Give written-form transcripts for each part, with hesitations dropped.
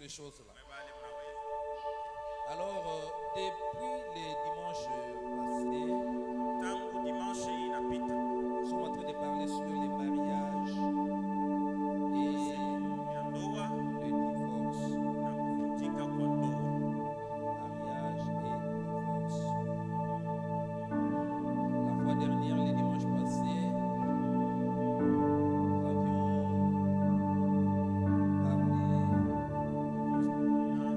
ces choses-là. Alors, depuis les dimanches passés, nous sommes en train de parler sur les mariages et le divorce. Mariage et divorce. La fois dernière, les dimanches passés, nous avions parlé sur trois choses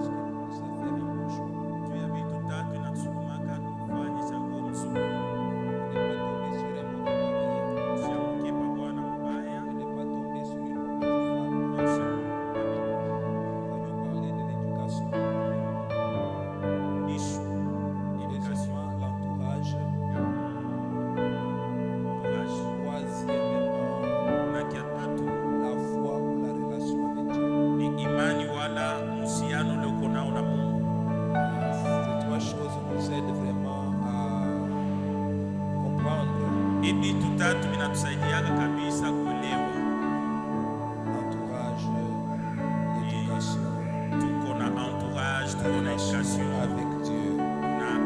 qui nous ont fait un bon choix.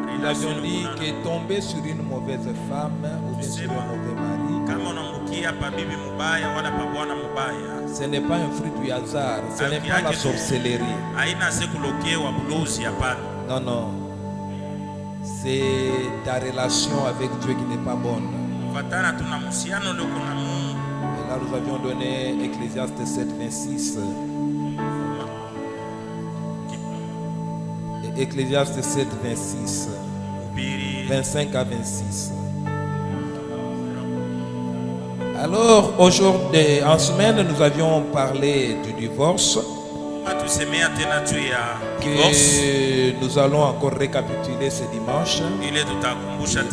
Nous avions dit que tomber sur une mauvaise femme ou bien sur un mauvais mari, ce n'est pas un fruit du hasard, ce n'est pas la sorcellerie. Non, non. C'est ta relation avec Dieu qui n'est pas bonne. Et là, nous avions donné Ecclésiaste 7, 26. Ecclésiaste 7, 26. 25 à 26. Alors, aujourd'hui, en semaine, nous avions parlé du divorce. Que nous allons encore récapituler ce dimanche.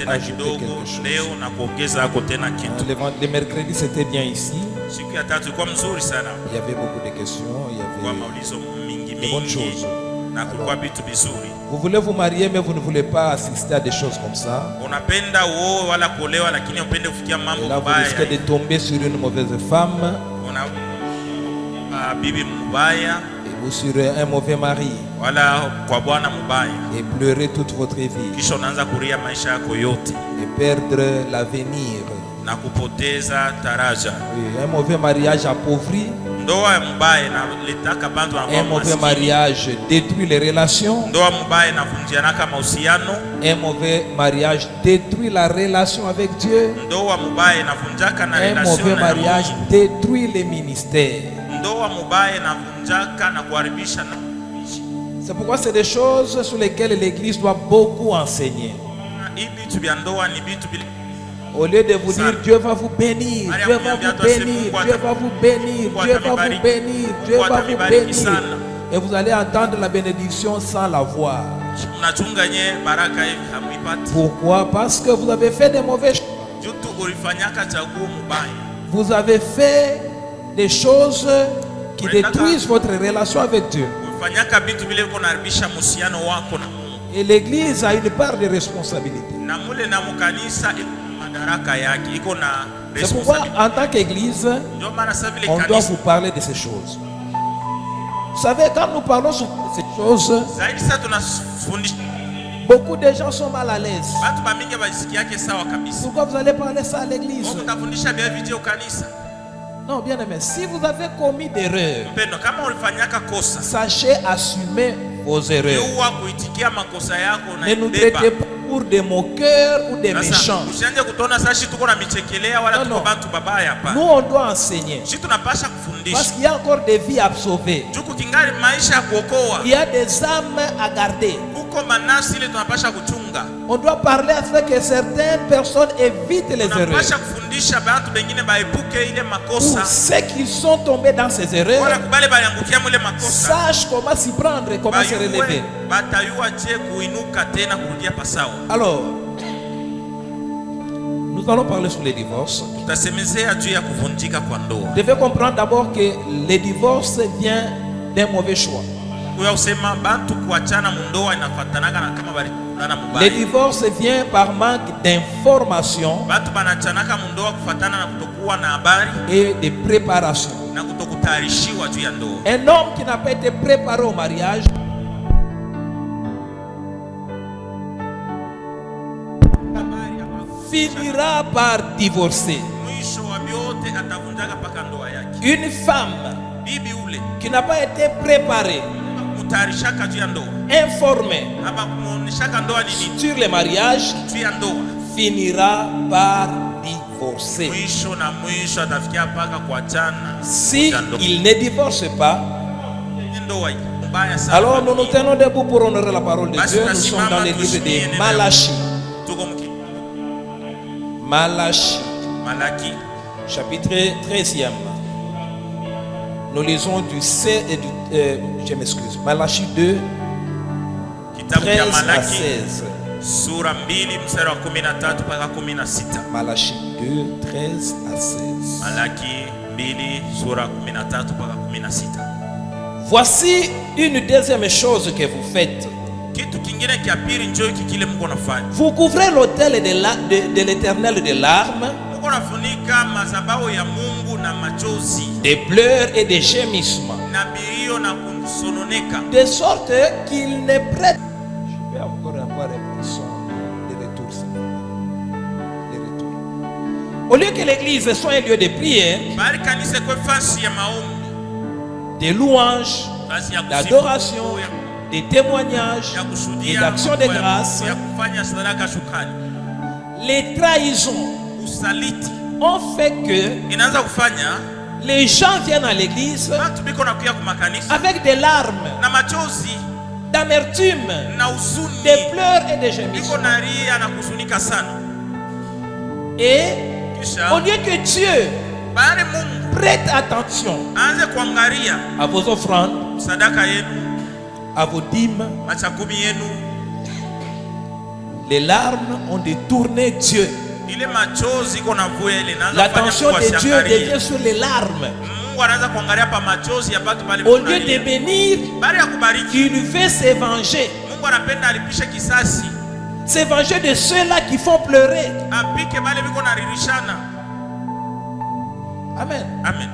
Ajouter quelque chose. Le mercredi, c'était bien ici. Il y avait beaucoup de questions, il y avait de bonnes choses. Alors, vous voulez vous marier mais vous ne voulez pas assister à des choses comme ça. Et là vous risquez de tomber sur une mauvaise femme et vous sur un mauvais mari et pleurer toute votre vie et perdre l'avenir. Un mauvais mariage appauvri. Un mauvais mariage détruit les relations. Un mauvais mariage détruit la relation avec Dieu. Un mauvais mariage détruit les ministères. C'est pourquoi c'est des choses sur lesquelles l'Église doit beaucoup enseigner. Au lieu de vous dire Dieu va vous bénir, Dieu va vous bénir, Dieu va vous bénir, Dieu va vous bénir, Dieu va vous bénir. Et vous allez entendre la bénédiction sans la voir. Pourquoi? Parce que vous avez fait des mauvais choix. Vous avez fait des choses qui détruisent votre relation avec Dieu. Et l'Église a une part de responsabilité. C'est pourquoi en tant qu'Église, on doit vous parler de ces choses. Vous savez, quand nous parlons sur ces choses, beaucoup de gens sont mal à l'aise. Pourquoi vous allez parler ça à l'Église? Non, bien aimé, si vous avez commis des erreurs, sachez assumer vos erreurs. Ne nous traitez pas pour des moqueurs ou des méchants. Non. Nous, on doit enseigner. Parce qu'il y a encore des vies à sauver. Il y a des âmes à garder. On doit parler afin que certaines personnes évitent les erreurs. Ou ceux qui sont tombés dans ces erreurs sachent comment s'y prendre et comment se relever. Alors, nous allons parler sur les divorces. Vous devez comprendre d'abord que le divorce vient d'un mauvais choix. Le divorce vient par manque d'information et de préparation. Un homme qui n'a pas été préparé au mariage finira par divorcer. Une femme qui n'a pas été préparée, informée sur le mariage, finira par divorcer. Si il ne divorce pas, alors nous nous tenons debout pour honorer la parole de Dieu. Nous sommes dans le livre de Malachie. Malachie, chapitre 13e. Nous lisons du 16 et du... je m'excuse. Malachie 2, 13 à 16. Malachie 2, 13 à 16. Voici une deuxième chose que vous faites. Vous couvrez l'autel de l'Éternel de larmes, de pleurs et de gémissements, de sorte qu'il ne prête. Je vais encore avoir un son de retour. Au lieu que l'église soit un lieu de prière, de louanges, d'adoration, des témoignages et d'actions de grâce, les trahisons ont fait que les gens viennent à l'église avec des larmes, d'amertume, de pleurs et de gémissements. Et au lieu que Dieu prête attention à vos offrandes, à vos dîmes, les larmes ont détourné Dieu. L'attention de Dieu devient sur les larmes. Au lieu de bénir, il veut se venger. Se venger de ceux-là qui font pleurer. Amen. Amen.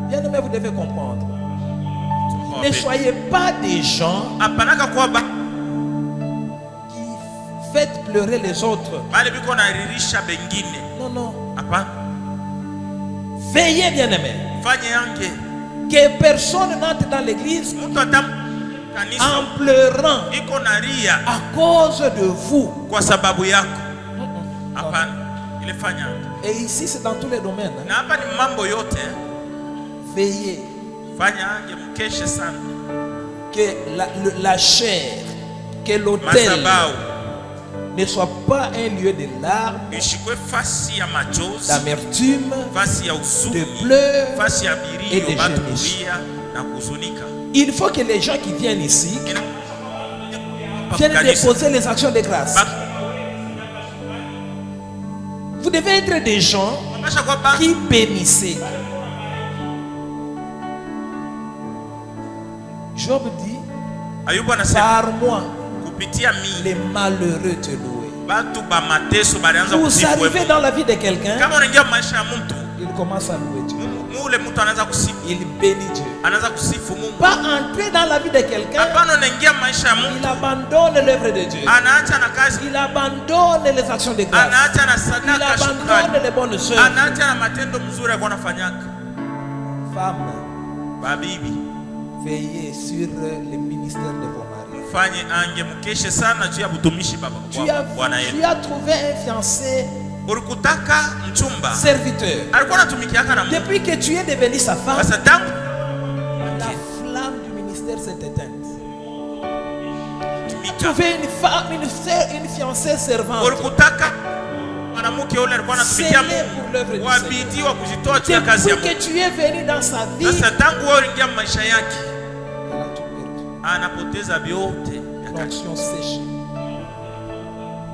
Bien aimé, vous devez comprendre. Ne soyez pas des gens qui faites pleurer les autres. Non, non. Veillez, bien aimé, que personne n'entre dans l'église en pleurant à cause de vous. Et ici c'est dans tous les domaines. Veillez que la chair, que l'autel ne soit pas un lieu de larmes, d'amertume, de pleurs et de gémissements. Il faut que les gens qui viennent ici viennent déposer les actions de grâce. Vous devez être des gens qui bénissent. Job dit, par moi, les malheureux te louent. Vous arrivez dans la vie de quelqu'un, il commence à louer Dieu. Il bénit Dieu. Pas entrer dans la vie de quelqu'un, il abandonne l'œuvre de Dieu. Il abandonne les actions de grâce. Il abandonne les bonnes œuvres. Femmes, veillez sur le ministère de vos maris. Tu as trouvé un fiancé serviteur. Depuis que tu es devenu sa femme, la flamme du ministère s'est éteinte. Tu as trouvé une femme, une fiancée servante. Scellée pour l'œuvre du Seigneur. Depuis que tu es venu dans sa vie, l'onction sèche.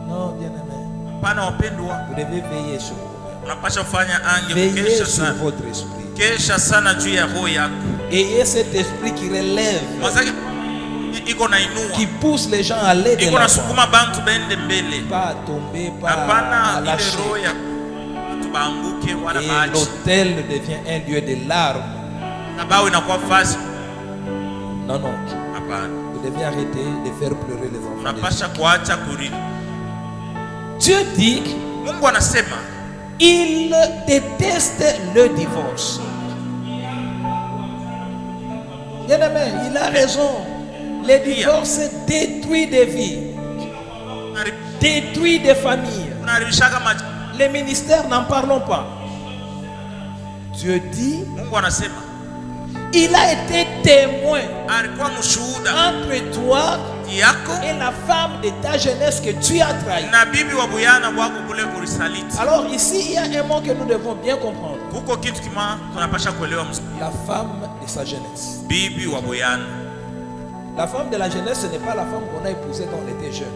Non, bien-aimé, vous devez veiller sur vous. Veillez sur votre esprit. Ayez cet esprit qui relève, qui pousse les gens à aller de l'avant. Pas à tomber, pas à lâcher. Et l'autel devient un lieu de larmes. Madhabahu inakuwa fasi. Non, non. Vous devez arrêter de faire pleurer les enfants. Unapasha kuacha kuridi. Dieu dit, Mungu anasema, il déteste le divorce. Bien-aimé, il a raison. Le divorce détruit des vies, détruit des familles. Les ministères, n'en parlons pas. Dieu dit, il a été témoin entre toi et la femme de ta jeunesse que tu as trahi. Alors ici, il y a un mot que nous devons bien comprendre. La femme de sa jeunesse. La femme de la jeunesse, ce n'est pas la femme qu'on a épousée quand on était jeune.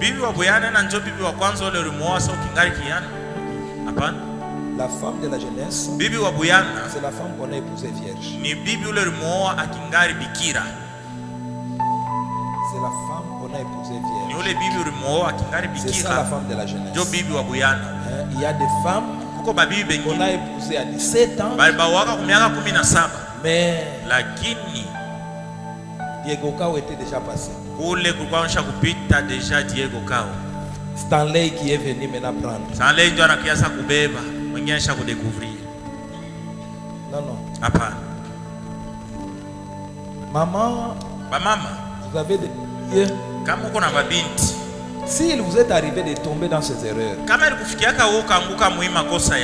La femme de la jeunesse, c'est la femme qu'on a épousée vierge. C'est la femme qu'on a épousée vierge. C'est ça la femme de la jeunesse. Il y a des femmes qu'on a épousées à 17 ans. Mais Diego Kao était déjà passé. Stanley qui est venu maintenant prendre. Non, non. Maman, vous avez des filles. S'il vous est arrivé de tomber dans ces erreurs,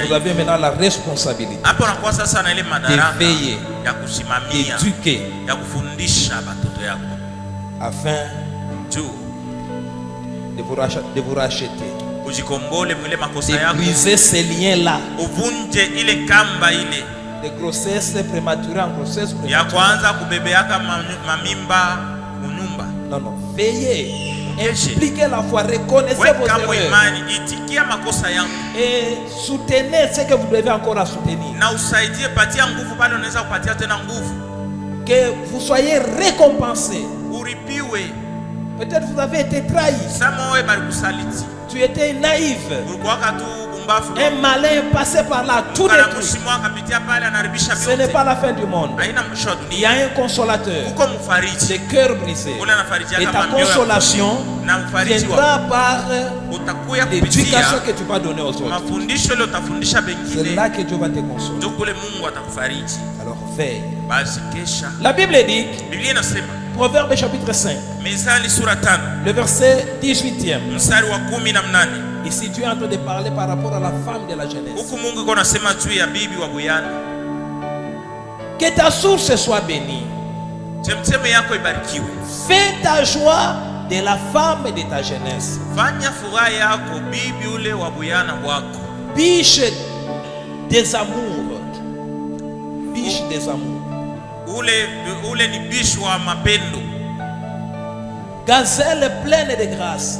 vous avez maintenant la responsabilité de veiller, d'éduquer, afin de vous racheter, de briser ces liens-là, de grossesse prématurée en grossesse prématurée. Non, non, veillez. Expliquez la foi, reconnaissez vos erreurs et soutenez ce que vous devez encore soutenir. Que vous soyez récompensés. Peut-être vous avez été trahi. Tu étais naïf. Un malin passé par là, tout détruit. Ce n'est pas la fin du monde. Il y a un consolateur, des cœurs brisés. Et ta consolation viendra par l'éducation que tu vas donner aux autres. C'est là que Dieu va te consoler. Alors veille. La Bible dit, Proverbe chapitre 5, le verset 18e. Ici Dieu est en train de parler par rapport à la femme de la jeunesse. Que ta source soit bénie. Fais ta joie de la femme de ta jeunesse. Biche des amours. Biche des amours. Gazelle pleine de grâce.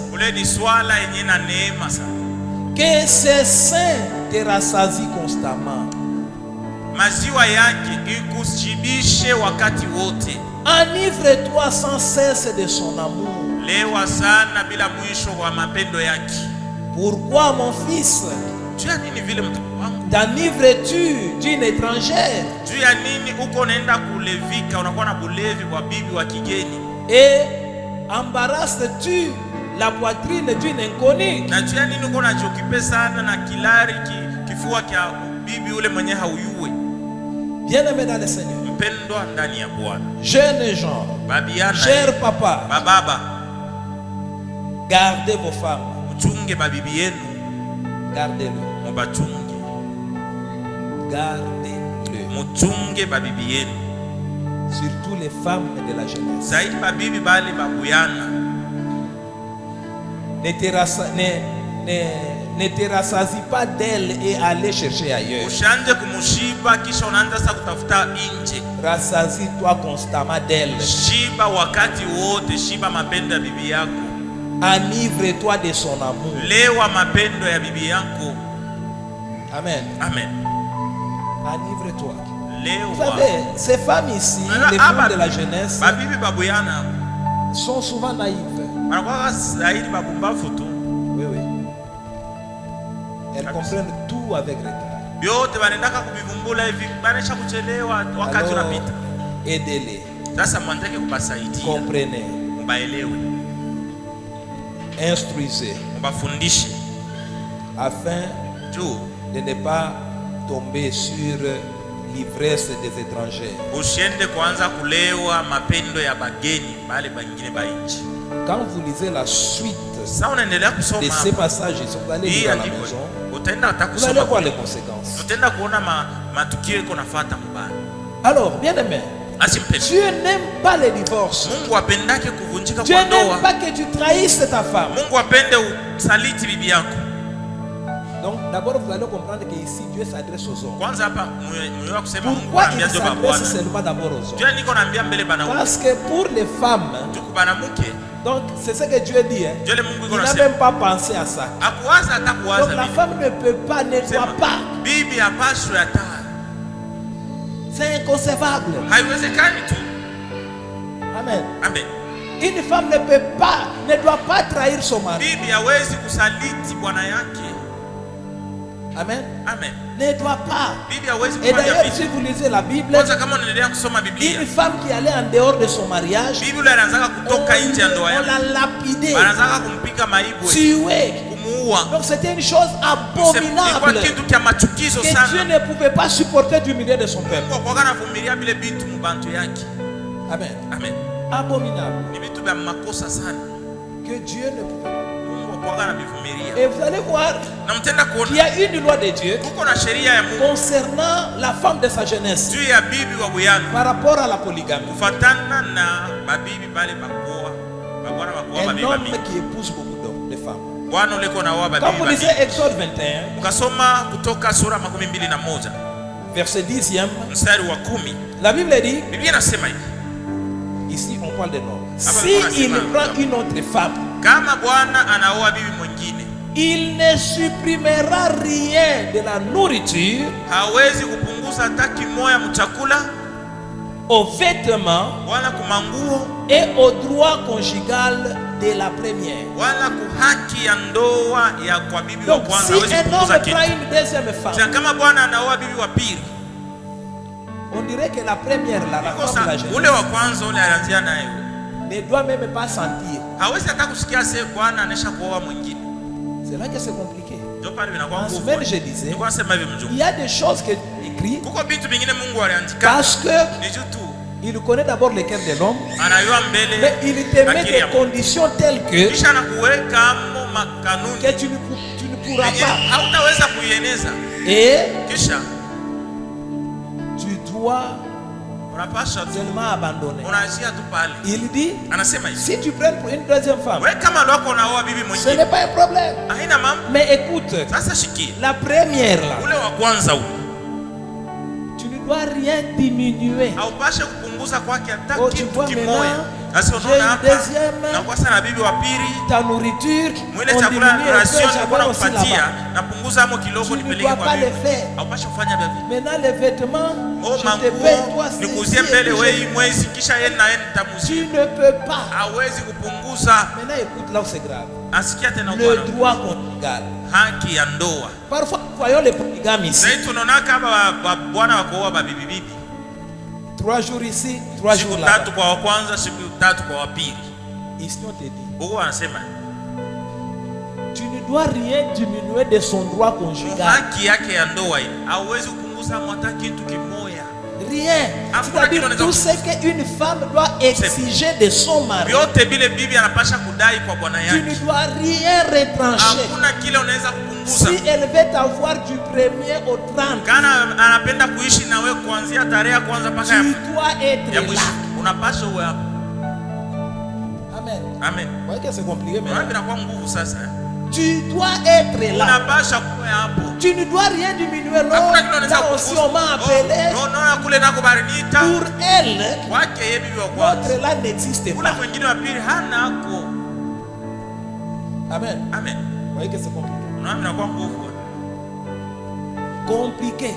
Que ses seins te rassasient constamment. Enivre-toi sans cesse de son amour. Pourquoi, mon fils, t'enivres-tu d'une étrangère et embarrasses-tu la poitrine d'une inconnue? Bien-aimé dans le Seigneur, jeunes gens, chers papa, gardez vos femmes, gardez-le, gardez-le, surtout les femmes de la jeunesse. Ne te rassasie pas d'elle et allez chercher ailleurs. Rassasie-toi constamment d'elle. Enivre-toi de son amour. Amen. Enivre-toi. Vous savez, ces femmes ici, les femmes de la jeunesse, sont souvent naïves. Oui, oui. Elles comprennent tout avec retard. Alors, Aidez-les. Comprenez. Instruisez. Afin de ne pas tomber sur l'ivresse des étrangers. Quand vous lisez la suite de ces passages, vous allez lire à la maison, vous allez voir les conséquences. Alors, bien aimé, Dieu n'aime pas les divorces. Dieu n'aime pas que tu trahisses ta femme. Donc d'abord vous allez comprendre que ici Dieu s'adresse aux hommes. Pourquoi il s'adresse seulement d'abord aux hommes? Parce que pour les femmes, donc c'est ce que Dieu dit, il n'a même pas pensé à ça. Donc la femme ne peut pas, ne doit pas. C'est inconcevable. Amen. Amen. Une femme ne peut pas, ne doit pas trahir son mari. Amen. Amen. Ne doit pas. Et d'ailleurs, si vous lisez la Bible, une femme qui allait en dehors de son mariage, on l'a lapidée, tuée. Donc c'était une chose abominable que Dieu ne pouvait pas supporter du milieu de son peuple. Amen. Amen. Abominable. Que Dieu ne pouvait pas. Et vous allez voir qu'il y a une loi de Dieu concernant la femme de sa jeunesse par rapport à la polygamie. Un homme qui épouse beaucoup de femmes. Quand vous lisez Exode 21, verset 10e, la Bible dit, ici on parle de l'homme. Si il prend une autre femme, il ne supprimera rien de la nourriture, aux vêtements et au droit conjugal de la première. Donc si un homme prend une deuxième femme, on dirait que la première, la femme de la jeunesse, ne doit même pas sentir. C'est là que c'est compliqué. En semaine, je disais, il y a des choses que écrit parce que il connaît d'abord le cœur de l'homme, mais il te met des conditions telles que tu ne pourras pas. Et tu dois seulement abandonner. Il dit, si tu prends pour une deuxième femme, ce n'est pas un problème. Mais écoute, la première là, tu ne dois rien diminuer. Oh, tu vois maintenant, j'ai une deuxième, ta nourriture, on diminue un peu, j'avais aussi là-bas. Tu ne dois pas le faire. Maintenant les vêtements, je te paye toi ceci. Tu ne peux pas. Maintenant écoute là où c'est grave. Le droit conjugal. Parfois voyons les polygames ici. 3 jours ici, 3 jours là. Ici on te dit, tu ne dois rien diminuer de son droit conjugal. Rien. C'est-à-dire tout ce qu'une femme doit exiger de son mari, tu ne dois rien retrancher. Si elle veut t'avoir du 1er au 30, tu dois être là. Amen. Amen. Vous voyez que c'est compliqué maintenant. Tu dois être là. Tu ne dois rien diminuer. Non, là aussi on m'a appelé. Pour elle, l'autre là n'existe pas. Amen. Amen. Vous voyez que c'est compliqué. Compliqué.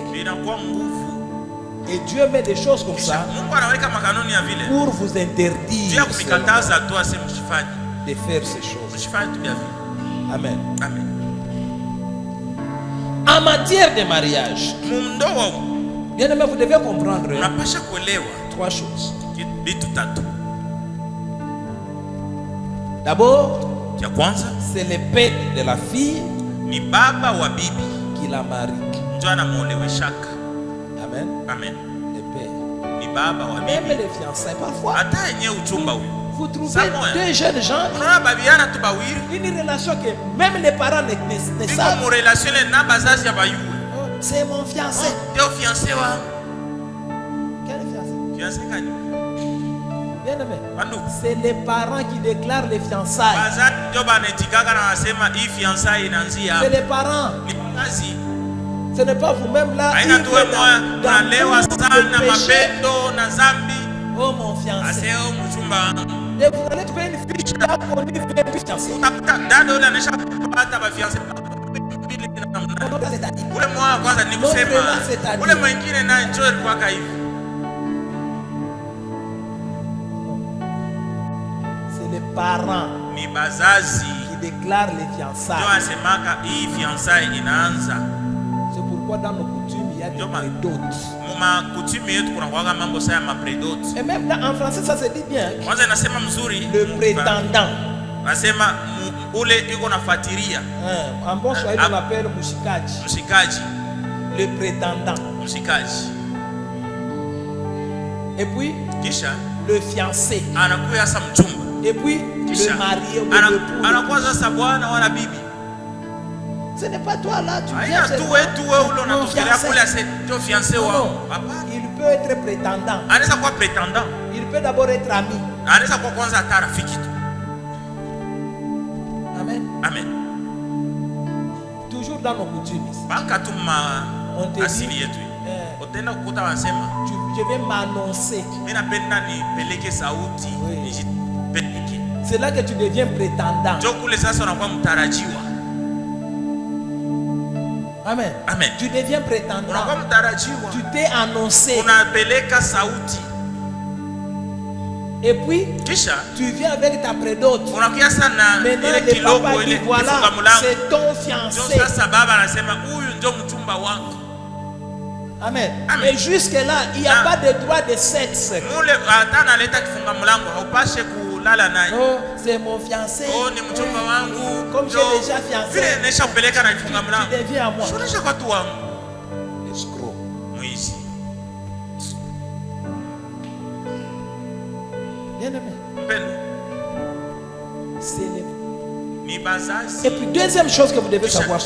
Et Dieu met des choses comme ça pour vous interdire de faire ces choses. Amen. Amen. En matière de mariage, bien aimé, vous devez comprendre 3 choses. D'abord, c'est le père de la fille ni baba wa bibi qui la marie. Ndio anamuoleweshaka. Amen. Amen. Le père. Ni baba wa bibi. Même les fiançailles parfois. Hata yenye uchumba huyo. Vous trouvez deux jeunes gens. Unaona babiana tu bawili. Une relation que même les parents ne savent. Une relation na bazazi ya bayu. C'est mon fiancé. Ndio fiancé wa. Quel fiancé? Fiancé kani? Bien aimé. C'est les parents qui déclarent les fiançailles. Bazazi ndio banetikaka na wasema hii fiançailles inaanzia hapa. C'est les parents. Ni bazazi. Ce n'est pas vous-même là. Haina tu wewe unalewa sana mapendo na zambi. Oh mon fiancé. Aseo mchumba. Et vous allez trouver une fille qui a connu une fiancée. Dada yule anesha kupata ba fiancé. Ule mwa kwanza ni kusema. Ule mwingine na enjoy kwa hivi. C'est les parents. Ni bazazi qui déclarent les fiançailles. Ndio asemaka hii fiançailles inaanza. C'est pourquoi dans nos coutumes il y a des prédotes. Mama coutume yetu kuna kwa mambo saya ma prédotes. Et même là en français ça se dit bien. Kwanza inasema mzuri le prétendant. Nasema ule iko nafatiria. En bon swahili on l'appelle mushikaji. Mushikaji. Le prétendant. Mushikaji. Et puis kisha le fiancé. Anakuya sasa mchumba. Et puis kisha, le marié ou l'époux. Anakuwa sasa bwana wala bibi. Ce n'est pas toi là, tu viens. Il peut être prétendant. Il peut d'abord être ami. Amen. Amen. Toujours dans nos coutumes. On te dit, je vais m'annoncer. C'est là que tu deviens prétendant. Amen. Amen. Tu deviens prétendant. Tu t'es annoncé. Et puis, tu viens avec ta prédote. Maintenant, le papa dit voilà, c'est ton fiancé. Amen. Mais jusque-là, il n'y a pas de droit de sexe. Oh, c'est mon fiancé. Oh, ni mchumba wangu. Comme j'ai déjà fiancé. Tu deviens à moi. Escroc. Moïse. Bien aimé. C'est les... Et puis deuxième chose que vous devez savoir,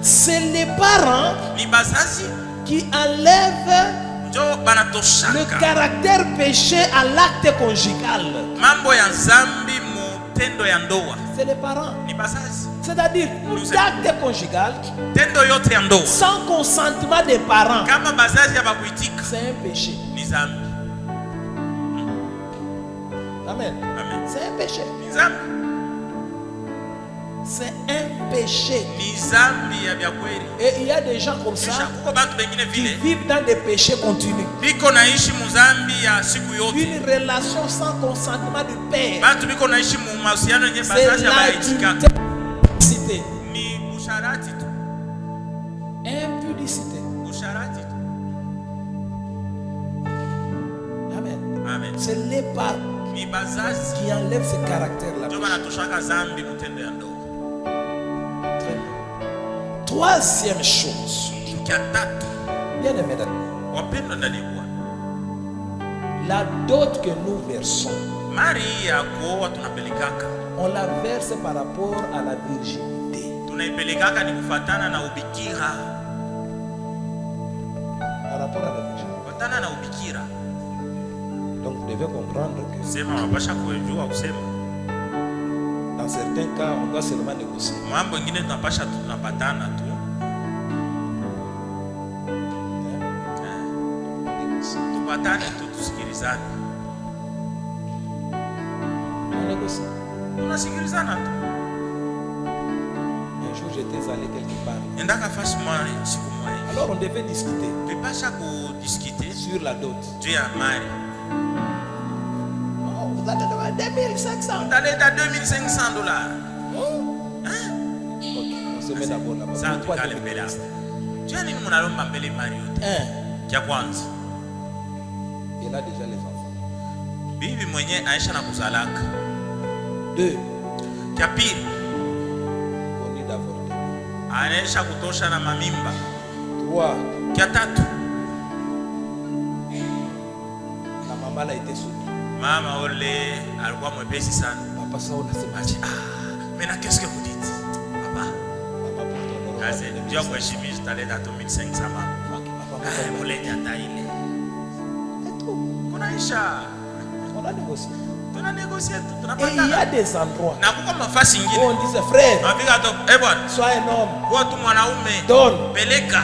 c'est les parents qui enlèvent le caractère péché à l'acte conjugal. C'est les parents. C'est-à-dire, l'acte conjugal, sans consentement des parents, c'est un péché. Amen. C'est un péché. C'est un péché. Et il y a des gens comme ça qui vivent dans des péchés continus. Une relation sans consentement du père. C'est l'adultère. Impudicité. Amen. C'est les parents qui enlèvent ce caractère-là. Troisième chose. Bien aimé, la dot que nous versons, on la verse par rapport à la virginité. Par rapport à la virginité. Donc vous devez comprendre que dans certains cas, on doit seulement négocier. On négocie. Un jour j'étais allé quelque part. Alors on devait discuter sur la dot. Vous allez donner 2500. Vous allez donner 2500 $. Ok, on se met d'abord là-bas. Ça, tu as les bélas. Tu as dit que nous allons m'appeler Mario. Kia kwanza. Elle a déjà les enfants. Bibi mwenye aisha na kuzalaka. 2. Kia pili, on est d'avortement. Aisha kutosha na mamimba. 3. Kia tatu, la maman a été soumise. Mama ole alikuwa mwepesi sana. Papa ça on a semaji. Mais na qu'est-ce que vous dites? Papa. Papa pour ton. Kaze ndio kwa chimie tutaleta 2500 mama. Papa mulenya hata ile. Kunaisha. On a négocié. Tuna négocier, Et il y a des endroits. Na kuko mafasi nyingine. On dit frère. Afika to, bwana. Sois un homme. Kwa tu mwanaume. Donne. Peleka.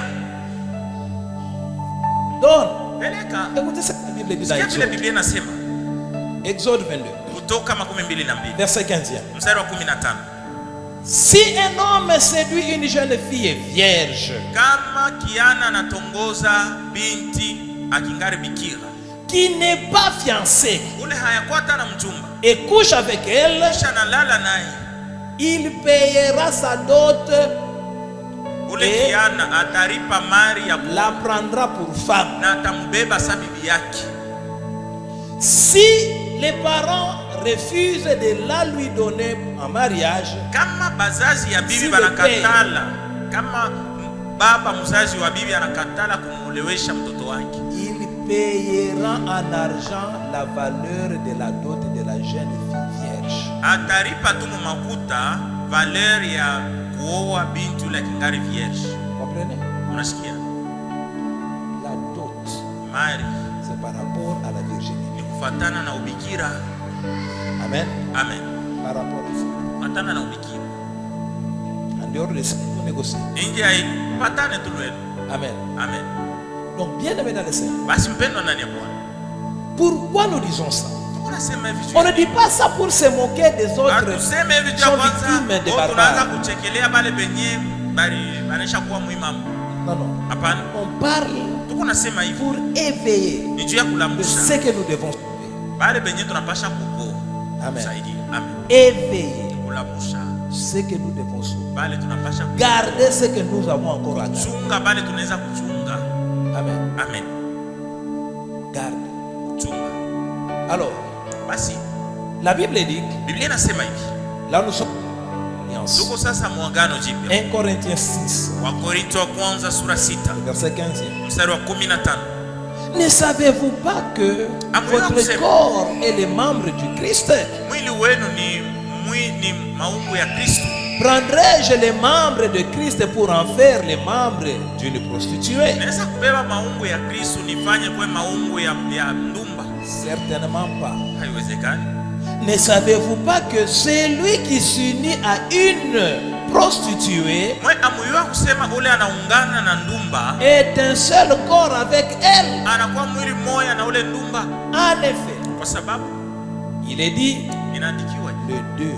Donne. Peleka. Écoutez ce que la Bible dit dans Exode. Exode. Biblia inasema. Exode 22. Kutoka 22. Verset 15. Mstari wa 15. Si un homme séduit une jeune fille vierge, kama kiana anatongoza binti akingari bikira, qui n'est pas fiancée, ule hayakuwa na mchumba, et couche avec elle, kisha analala naye, il payera sa dot, ule kiana ataripa mari ya la prendra pour femme. na atambeba sa bibi yake. Si les parents refusent de la lui donner en mariage, kama bazazi ya bibi banakatala, kama baba mzazi wa bibi anakatala kumulewesha mtoto wake, il payera en argent la valeur de la dot de la jeune fille vierge. ataripa tu makuta valeur ya kuoa binti ule kingari vierge. Comprenez? Unasikia? La dot, Mari c'est par rapport à la virginité. ni kufatana na ubikira. Amen. Amen. Par rapport à ça. Kufatana na ubikira. En dehors de ça, vous négociez. Nje ya patane tu lwenu. Amen. Amen. Donc, bien aimé dans le Seigneur, Basi mpendo ndani ya Bwana. pourquoi nous disons ça? Unasema hivi On ne dit pas ça pour se moquer des autres tuseme hivi qui tu sont kwanza victimes de tunaanza barbares. kuchekelea bale benye bali banesha kuwa muimamu. Non, non. Hapana. On parle Tuko nasema hivi pour éveiller ni juu ya de kulamusha ce que nous devons sauver. bale benye tunapasha kuko. Amen. Saidi. Amen. Éveiller Kulamusha ce que nous devons sauver. bale tunapasha Garder ce que nous avons encore à garder. kuchunga bale tunaweza kuchunga. Amen. Amen. Garde. Chunga. Alors, Basi la Bible dit, Biblia inasema hivi. là nous sommes en Tuko sasa muungano jipya. 1 Corinthiens 6, Wakorintho wa kwanza sura 6 verset 15. mstari wa 15. Ne savez-vous pas que votre corps est les membres du Christ? Mwili wenu ni maungu ya Kristo. Prendrais-je les membres de Christ pour en faire les membres d'une prostituée? Naweza kubeba maungu ya Kristo nifanye kwa maungu ya ndumba? Certainement pas. Haiwezekani. Ne savez-vous pas que celui qui s'unit à une prostituée Mwe amuyua kusema ule anaungana na ndumba est un seul corps avec elle? anakuwa mwili mmoja na ule ndumba. En effet, Kwa sababu il est dit, inaandikiwa les deux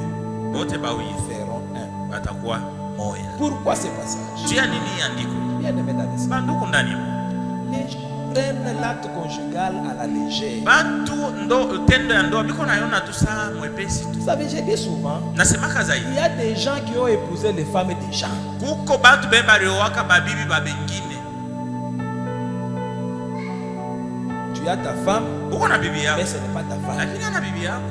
wote bawili feront un. watakuwa moja. Pourquoi ce passage? Juu ya nini iandikwe? Bien aimé dans l'esprit. Banduku ndani. Les gens prennent l'acte conjugal à la légère. Bantu tendo ya ndoa biko naiona tu saa mwepesi tu. Vous savez, je dis souvent, Nasemaka zaidi. il y a des gens qui ont épousé les femmes des gens. Kuko bantu beba riowaka babibi babengine. Tu as ta femme, Uko na bibi yako. mais ce n'est pas ta femme. Lakini ana bibi yako.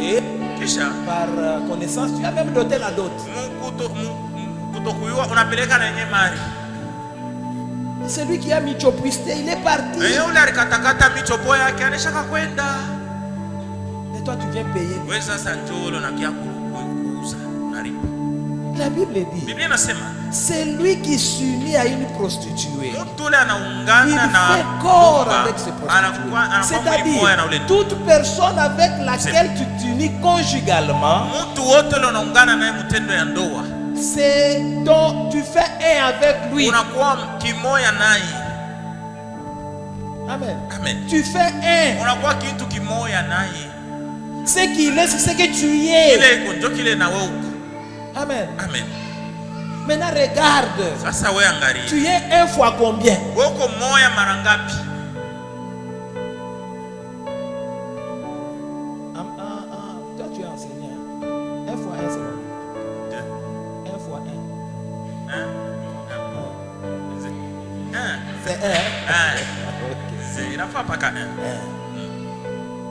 Et Kisha par connaissance, tu as même doté la dot. kutokuyua unapeleka na yenye mari. Celui qui a mis chopiste, il est parti. Ule alikatakata michopo yake anashaka kwenda. Et toi, tu viens payer. Wewe sasa njoo na kia kuuza unalipa. La Bible dit, Biblia inasema celui qui s'unit à une prostituée, mtu ule il anaungana na fait corps ndumba, avec ses anakuwa mwili mmoja na ule c'est-à-dire toute personne avec laquelle tu t'unis conjugalement, mtu wote ule unaungana naye mtendo ya ndoa, c'est dont tu fais un avec lui. unakuwa kimoja naye. Amen. Amen. Tu fais un. Unakuwa kitu kimoja naye. Ce qu'il est, c'est ce que tu es. Ile iko ndio kile na wewe uko. Amen. Amen. Maintenant regarde. Sasa wewe angalia. Tu es un fois combien? Wewe uko moja mara ngapi? Toi tu es enseignant. Un fois un, c'est combien? Un fois un. C'est un. Inafaa paka 1.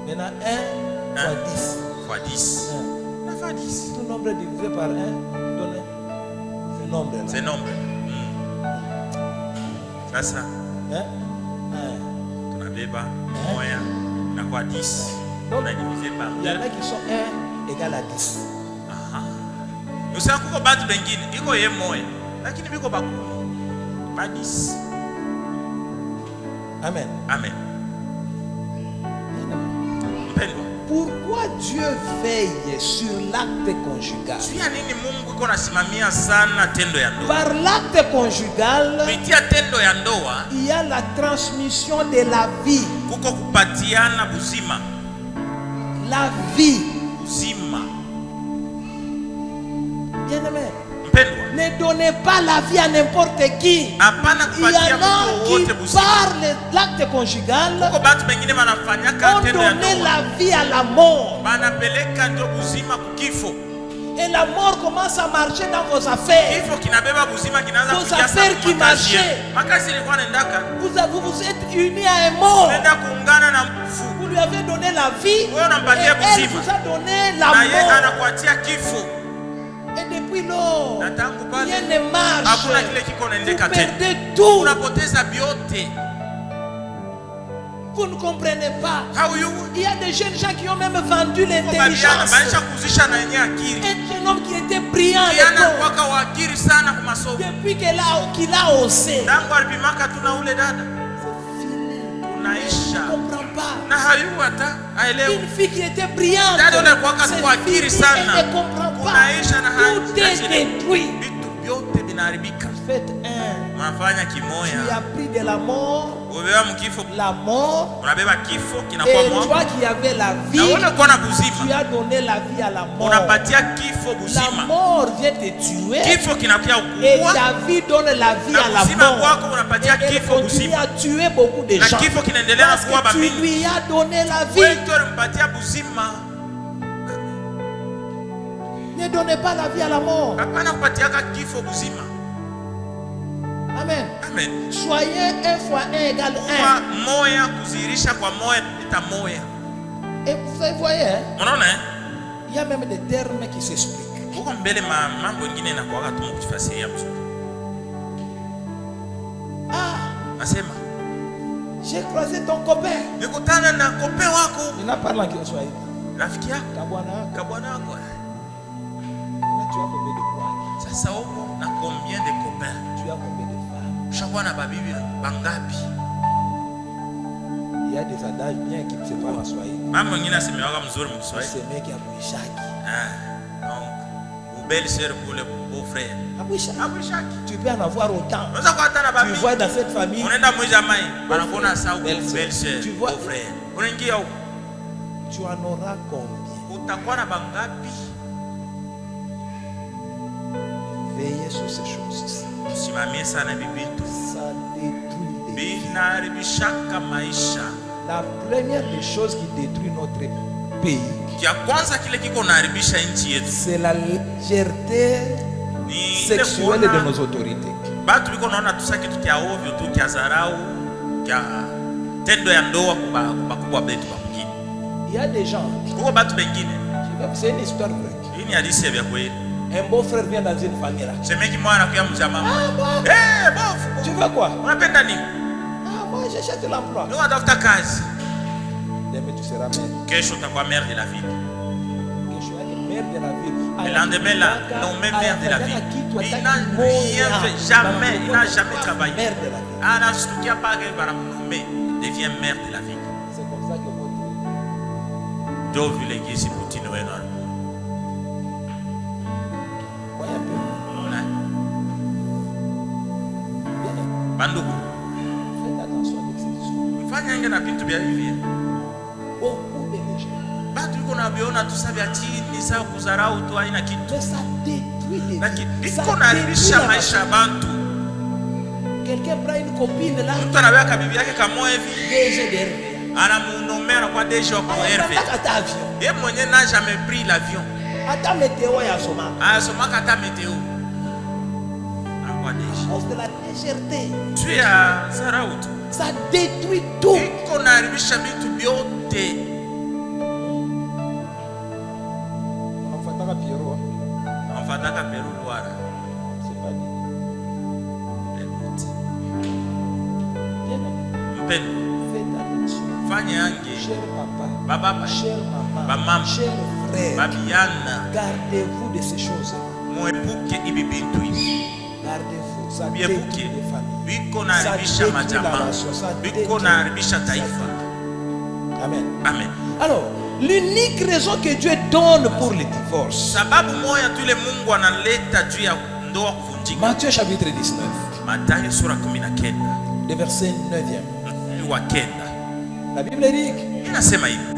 Maintenant 1 fois 10. Fois 10. Inafaa 10. Tout nombre divisé par 1 donne ce nombre là. C'est nombre. Sasa. Tunabeba moya na kwa 10. On a divisé par 2. Il y en a qui sont 1 égale à 10. Usiku kwa batu bengine iko ye moya lakini biko bakulu ba 10. Amen. Amen. Pourquoi Dieu veille sur l'acte conjugal? Par l'acte conjugal, il y a la transmission de la vie. La vie. Bien-aimé, ne donnez pas la vie à n'importe qui. Il y en a qui parlent de l'acte conjugal ont donné la vie à la mort. Et la mort commence à marcher dans vos affaires. Vos affaires qui marchaient. Vous vous êtes unis à un mort. Vous lui avez donné la vie et elle vous a donné la mort. Et depuis lors, rien ne marche. Vous perdez tout. Vous ne comprenez pas. Il y a des jeunes gens qui ont même vendu l'intelligence. Un jeune homme qui était brillant depuis qu'il a osé. Il ne comprend pas. Une fille qui était brillante, elle ne comprend pas. Tout est détruit. Faites tu as pris de la mort, et toi qui avais la vie, tu as donné la vie à la mort. La mort vient te tuer et ta vie donne la vie à la mort. Et elle continue à tuer beaucoup de gens parce que tu lui as donné la vie. Ne donnez pas la vie à la mort. Amen. Amen. Soyez 1 fois 1 égale 1. Et vous voyez, il y a même des termes qui s'expliquent. J'ai croisé ton copain. Il n'a pas parlé en Swahili. Kabwana. Tu as combien de points? Ça na combien de copains? Tu as combien de femmes? Chaque na babibi bangapi? Il y a des adages bien qui ne se parlent en Swahili. Mama mwingine asemewaka mzuri mswahili. C'est mec qui a bouchaki. Donc, belle sœur pour le beau frère. Abouchaki. Tu peux en avoir autant. Tu vois dans cette famille. On est dans Mojamai. Banakona sa belle sœur, beau frère. Unaingia huko. Tu en auras combien? Utakuwa na bangapi? Veillez sur ces choses. Ça détruit les vies. La première des choses qui détruit notre pays, c'est la légèreté sexuelle de nos autorités. Il y a des gens, c'est une histoire vraie. Un beau frère vient dans une famille là. Tu veux quoi? Moi j'achète l'emploi. Demain tu seras mère. Mère de la ville. Mère de la ville. Le lendemain là, non, même mère de la ville. Il n'a rien fait, jamais. Il n'a jamais travaillé. Mère de la ville. Il devient mère de la ville. C'est comme ça que votre Dieu veut l'église pour continuer. Banduku. Faites attention avec ces histoires. Mfanya na vitu vya hivi. Beaucoup de gens. Batu iko na biona tu sabi chini sawa kuzarau tu haina kitu. Mais ça détruit les vies. Lakini iko na haribisha maisha ya bantu. Quelqu'un prend une copine là. Mtu anaweka bibi yake kama hivi. DG d'RV. Anamunomera kwa DG wa RV. Yeye mwenyewe n'a jamais pris l'avion. Ata météo ya soma. Somaka ata météo. À cause de la légèreté. Tu es à Zaraout. Ça détruit tout. Iko naharibisha vitu vyote. Amfataka Peru Luara. Mpendo. Fanya yange. Baba, mama, babiana. Gardez-vous de ces choses. Mwepuke ibi bintu hivi. Gardez-vous. Ça détruit les familles. Biko naharibisha majamaa. Biko naharibisha taifa. Amen. Amen. Alors, l'unique raison que Dieu donne pour le divorce. Sababu moja tu ile Mungu analeta juu ya ndoa kuvunjika. Matthieu chapitre 19. Mathayo sura 19. Le verset 9e. Wa kenda. La Bible dit. Inasema hivi.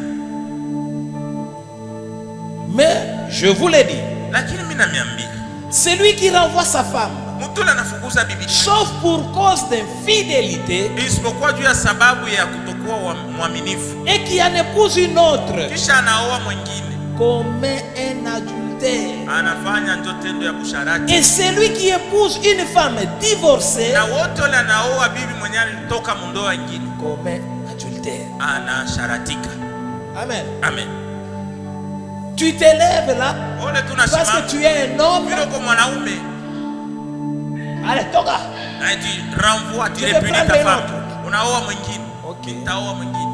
Mais je vous l'ai dit. Lakini mimi namiambia. Celui qui renvoie sa femme. Mtu anafukuza bibi. Sauf pour cause d'infidélité. Isipokuwa juu ya sababu ya kutokuwa mwaminifu. Et qui en épouse une autre. Kisha anaoa mwingine. Commet un adultère. Anafanya tendo ya busharati. Et celui qui épouse une femme divorcée. Na wote wale anaoa bibi mwenye alitoka mundoa nyingine. Commet adultère. Anasharatika. Amen. Amen. Tu t'élèves là. Parce que tu es un homme. Allez, toka. Tu renvoies, tu répudies ta femme. Unaoa mwingine. Okay. Utaoa mwingine.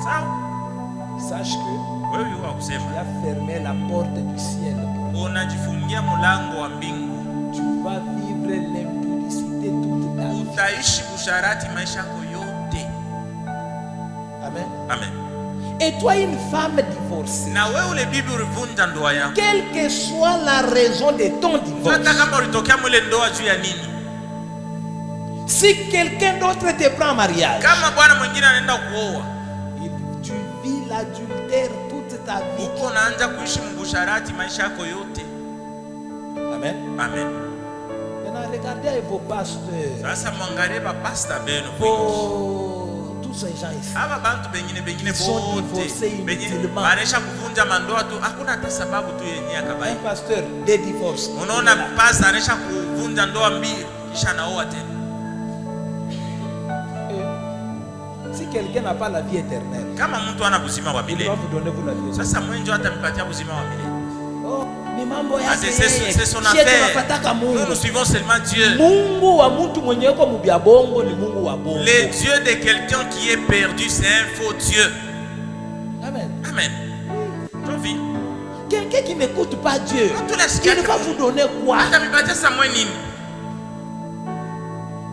Sawa? Sache que wewe wakusema. Tu as fermé la porte du ciel. Unajifungia mlango wa mbingu. Tu vas vivre l'impudicité toute ta vie. Utaishi busharati maisha yako yote. Amen. Amen. Et toi, une femme divorcée, na wewe ule bibi ulivunja ndoa yako, quelle que soit la raison de ton divorce, hata kama ulitokea mwile ndoa juu ya nini, si quelqu'un d'autre te prend en mariage, kama bwana mwingine anaenda kuoa, tu vis l'adultère toute ta vie. Uko naanza kuishi mbusharati maisha yako yote. Amen. Amen. Maintenant, regardez vos pasteurs. Sasa mwangalie ba pastor beno. Tous ces gens ici. Aba bantu bengine bote. Bengine banesha kuvunja mandoa tu, hakuna hata sababu tu yenyewe akabai. Un pasteur de divorce. Unaona pastor anesha kuvunja ndoa mbili kisha naoa tena. Si quelqu'un n'a pas la vie éternelle, kama mtu ana uzima wa milele, il va vous donner vous la vie. Sasa mwenjo atamipatia uzima wa milele. Oh, ni mambo yake. C'est son affaire. Nous suivons seulement Dieu. Mungu wa mtu mwenye yuko mubya bongo ni Mungu wa bongo. Le Dieu de quelqu'un qui est perdu, c'est un faux Dieu. Amen. Amen. Quelqu'un qui n'écoute pas Dieu, il va vous donner quoi?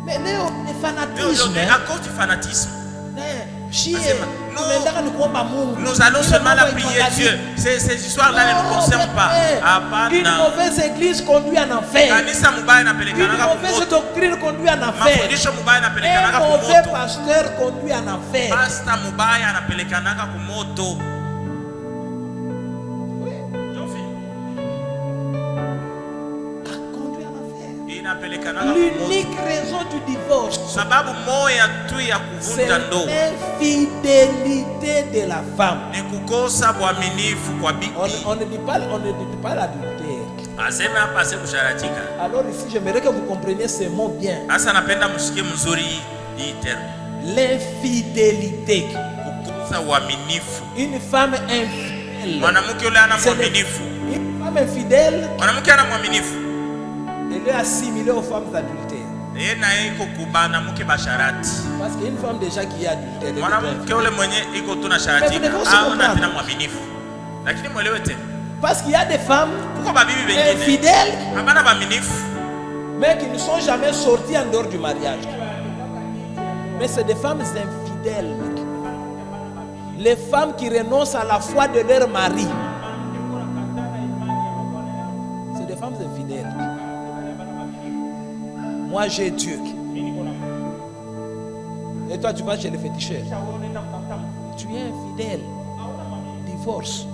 Mais le fanatisme, à cause du fanatisme, nous allons seulement la prier Dieu. Ces histoires-là ne nous concernent pas. Une mauvaise église conduit en enfer. Une mauvaise doctrine conduit en enfer. Un mauvais pasteur conduit en enfer. L'unique raison du divorce, c'est l'infidélité de la femme. On ne dit pas l'adultère. Alors ici, j'aimerais que vous compreniez ce mot bien. L'infidélité. Une femme infidèle. Une femme infidèle, elle est assimilée aux femmes adultères. Parce qu'une femme déjà qui est adultère, parce qu'il y a des femmes infidèles, mais qui ne sont jamais sorties en dehors du mariage. Mais c'est des femmes infidèles. Les femmes qui renoncent à la foi de leur mari. C'est des femmes infidèles. Moi j'ai Dieu. Et toi tu vas chez les féticheurs. Tu es infidèle. Divorce.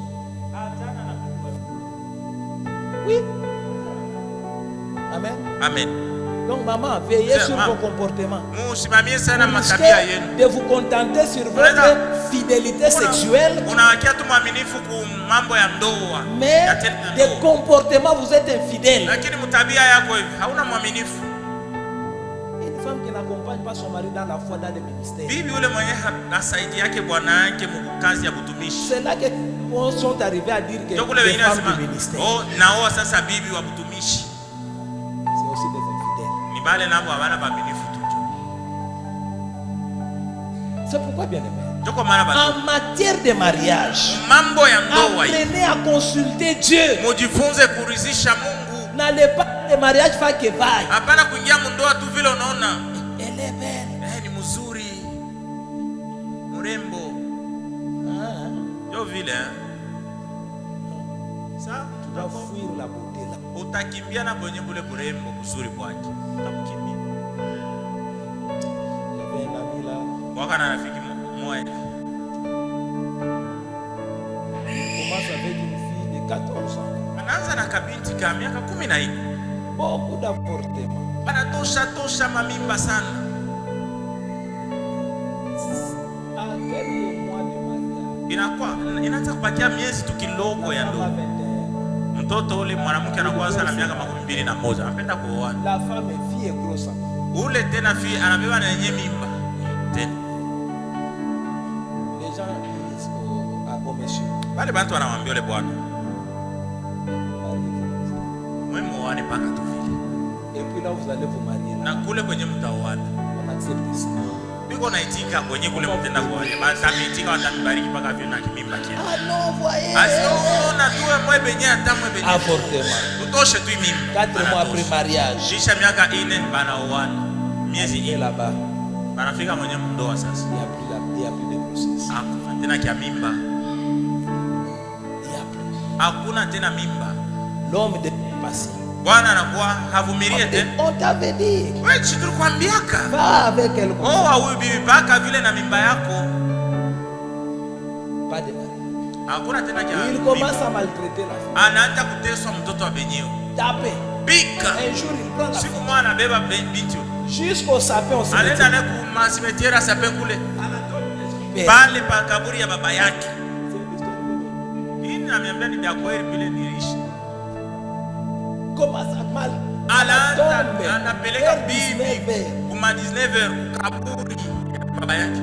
Oui. Amen. Amen. Donc maman, veillez sur vos comportements. De vous contenter sur votre fidélité sexuelle. Mais de comportements, vous êtes infidèle. Une femme qui n'accompagne pas son mari dans la foi, dans le ministère. Bibi yule mwenye hasaidi yake bwana yake mkazi ya kutumishi. C'est là que sont arrivés à dire que les femmes du ministère. Oh, nao sasa bibi wa kutumishi. C'est aussi des infidèles. Ni bale nabo abana baaminifu tu. C'est pourquoi bien aimé. En matière de mariage, apprenez à consulter Dieu. N'allez pas de mariage faire que vaille. Elle est belle. Ça, tu dois fuir la beauté là. Utakimbia na kwenye bule burembo kuzuri kwake. Utakimbia. Yeye na mila. Wakana rafiki mmoja. Commence avec une fille de 14 ans. Anaanza na kabinti kama miaka 14. Beaucoup d'avortements. Anatosha mamimba sana. Inaanza kupatia miezi tu kidogo ya ndoa. Mtoto ule mwanamke anakuwa sana miaka 21, anapenda kuoa. La femme est fille et grosse. Ule tena fille anabeba na yenye mimba. Tena. Les gens disent au monsieur. Wale bantu wanamwambia yule bwana. Wewe muoane paka tu vile. Et puis là vous allez vous marier. Na kule kwenye mtaoana. On accepte ça. Biko naitika kwenye kule mtenda kuoa. Basi ameitika watamibariki paka vile na kimimba kile. Ah non, voyez. Asiona tuwe mwebenye hata mwebenye. Avortement. Utoshe tu mimba. 4 mois après mariage. Kisha miaka 4 banaoana. Miezi ile là-bas. Banafika mwenye ndoa sasa. Il y a plus de process. Hakuna tena kia mimba. Hakuna tena mimba. L'homme de patient. Bwana anakuwa havumilie tena. On t'avait dit. Wewe si tulikwambiaka. Va avec elle. Oh, huyu bibi baka vile na mimba yako. Pas de mariage. Hakuna tena kia. Il commence à maltraiter la femme. Anaanza kuteswa mtoto wa benyeo. Taper. Bika. Un jour il prend la femme. Siku mwana beba binti. Jusqu'au sapin on se met. Anaenda na kumasimetera sapin kule. Pale pa kaburi ya baba yake. Ananiambia ni vya kweli vile niliishi. Comment ça mal? Anapeleka bibi kuma 19h kaburi ya baba yake.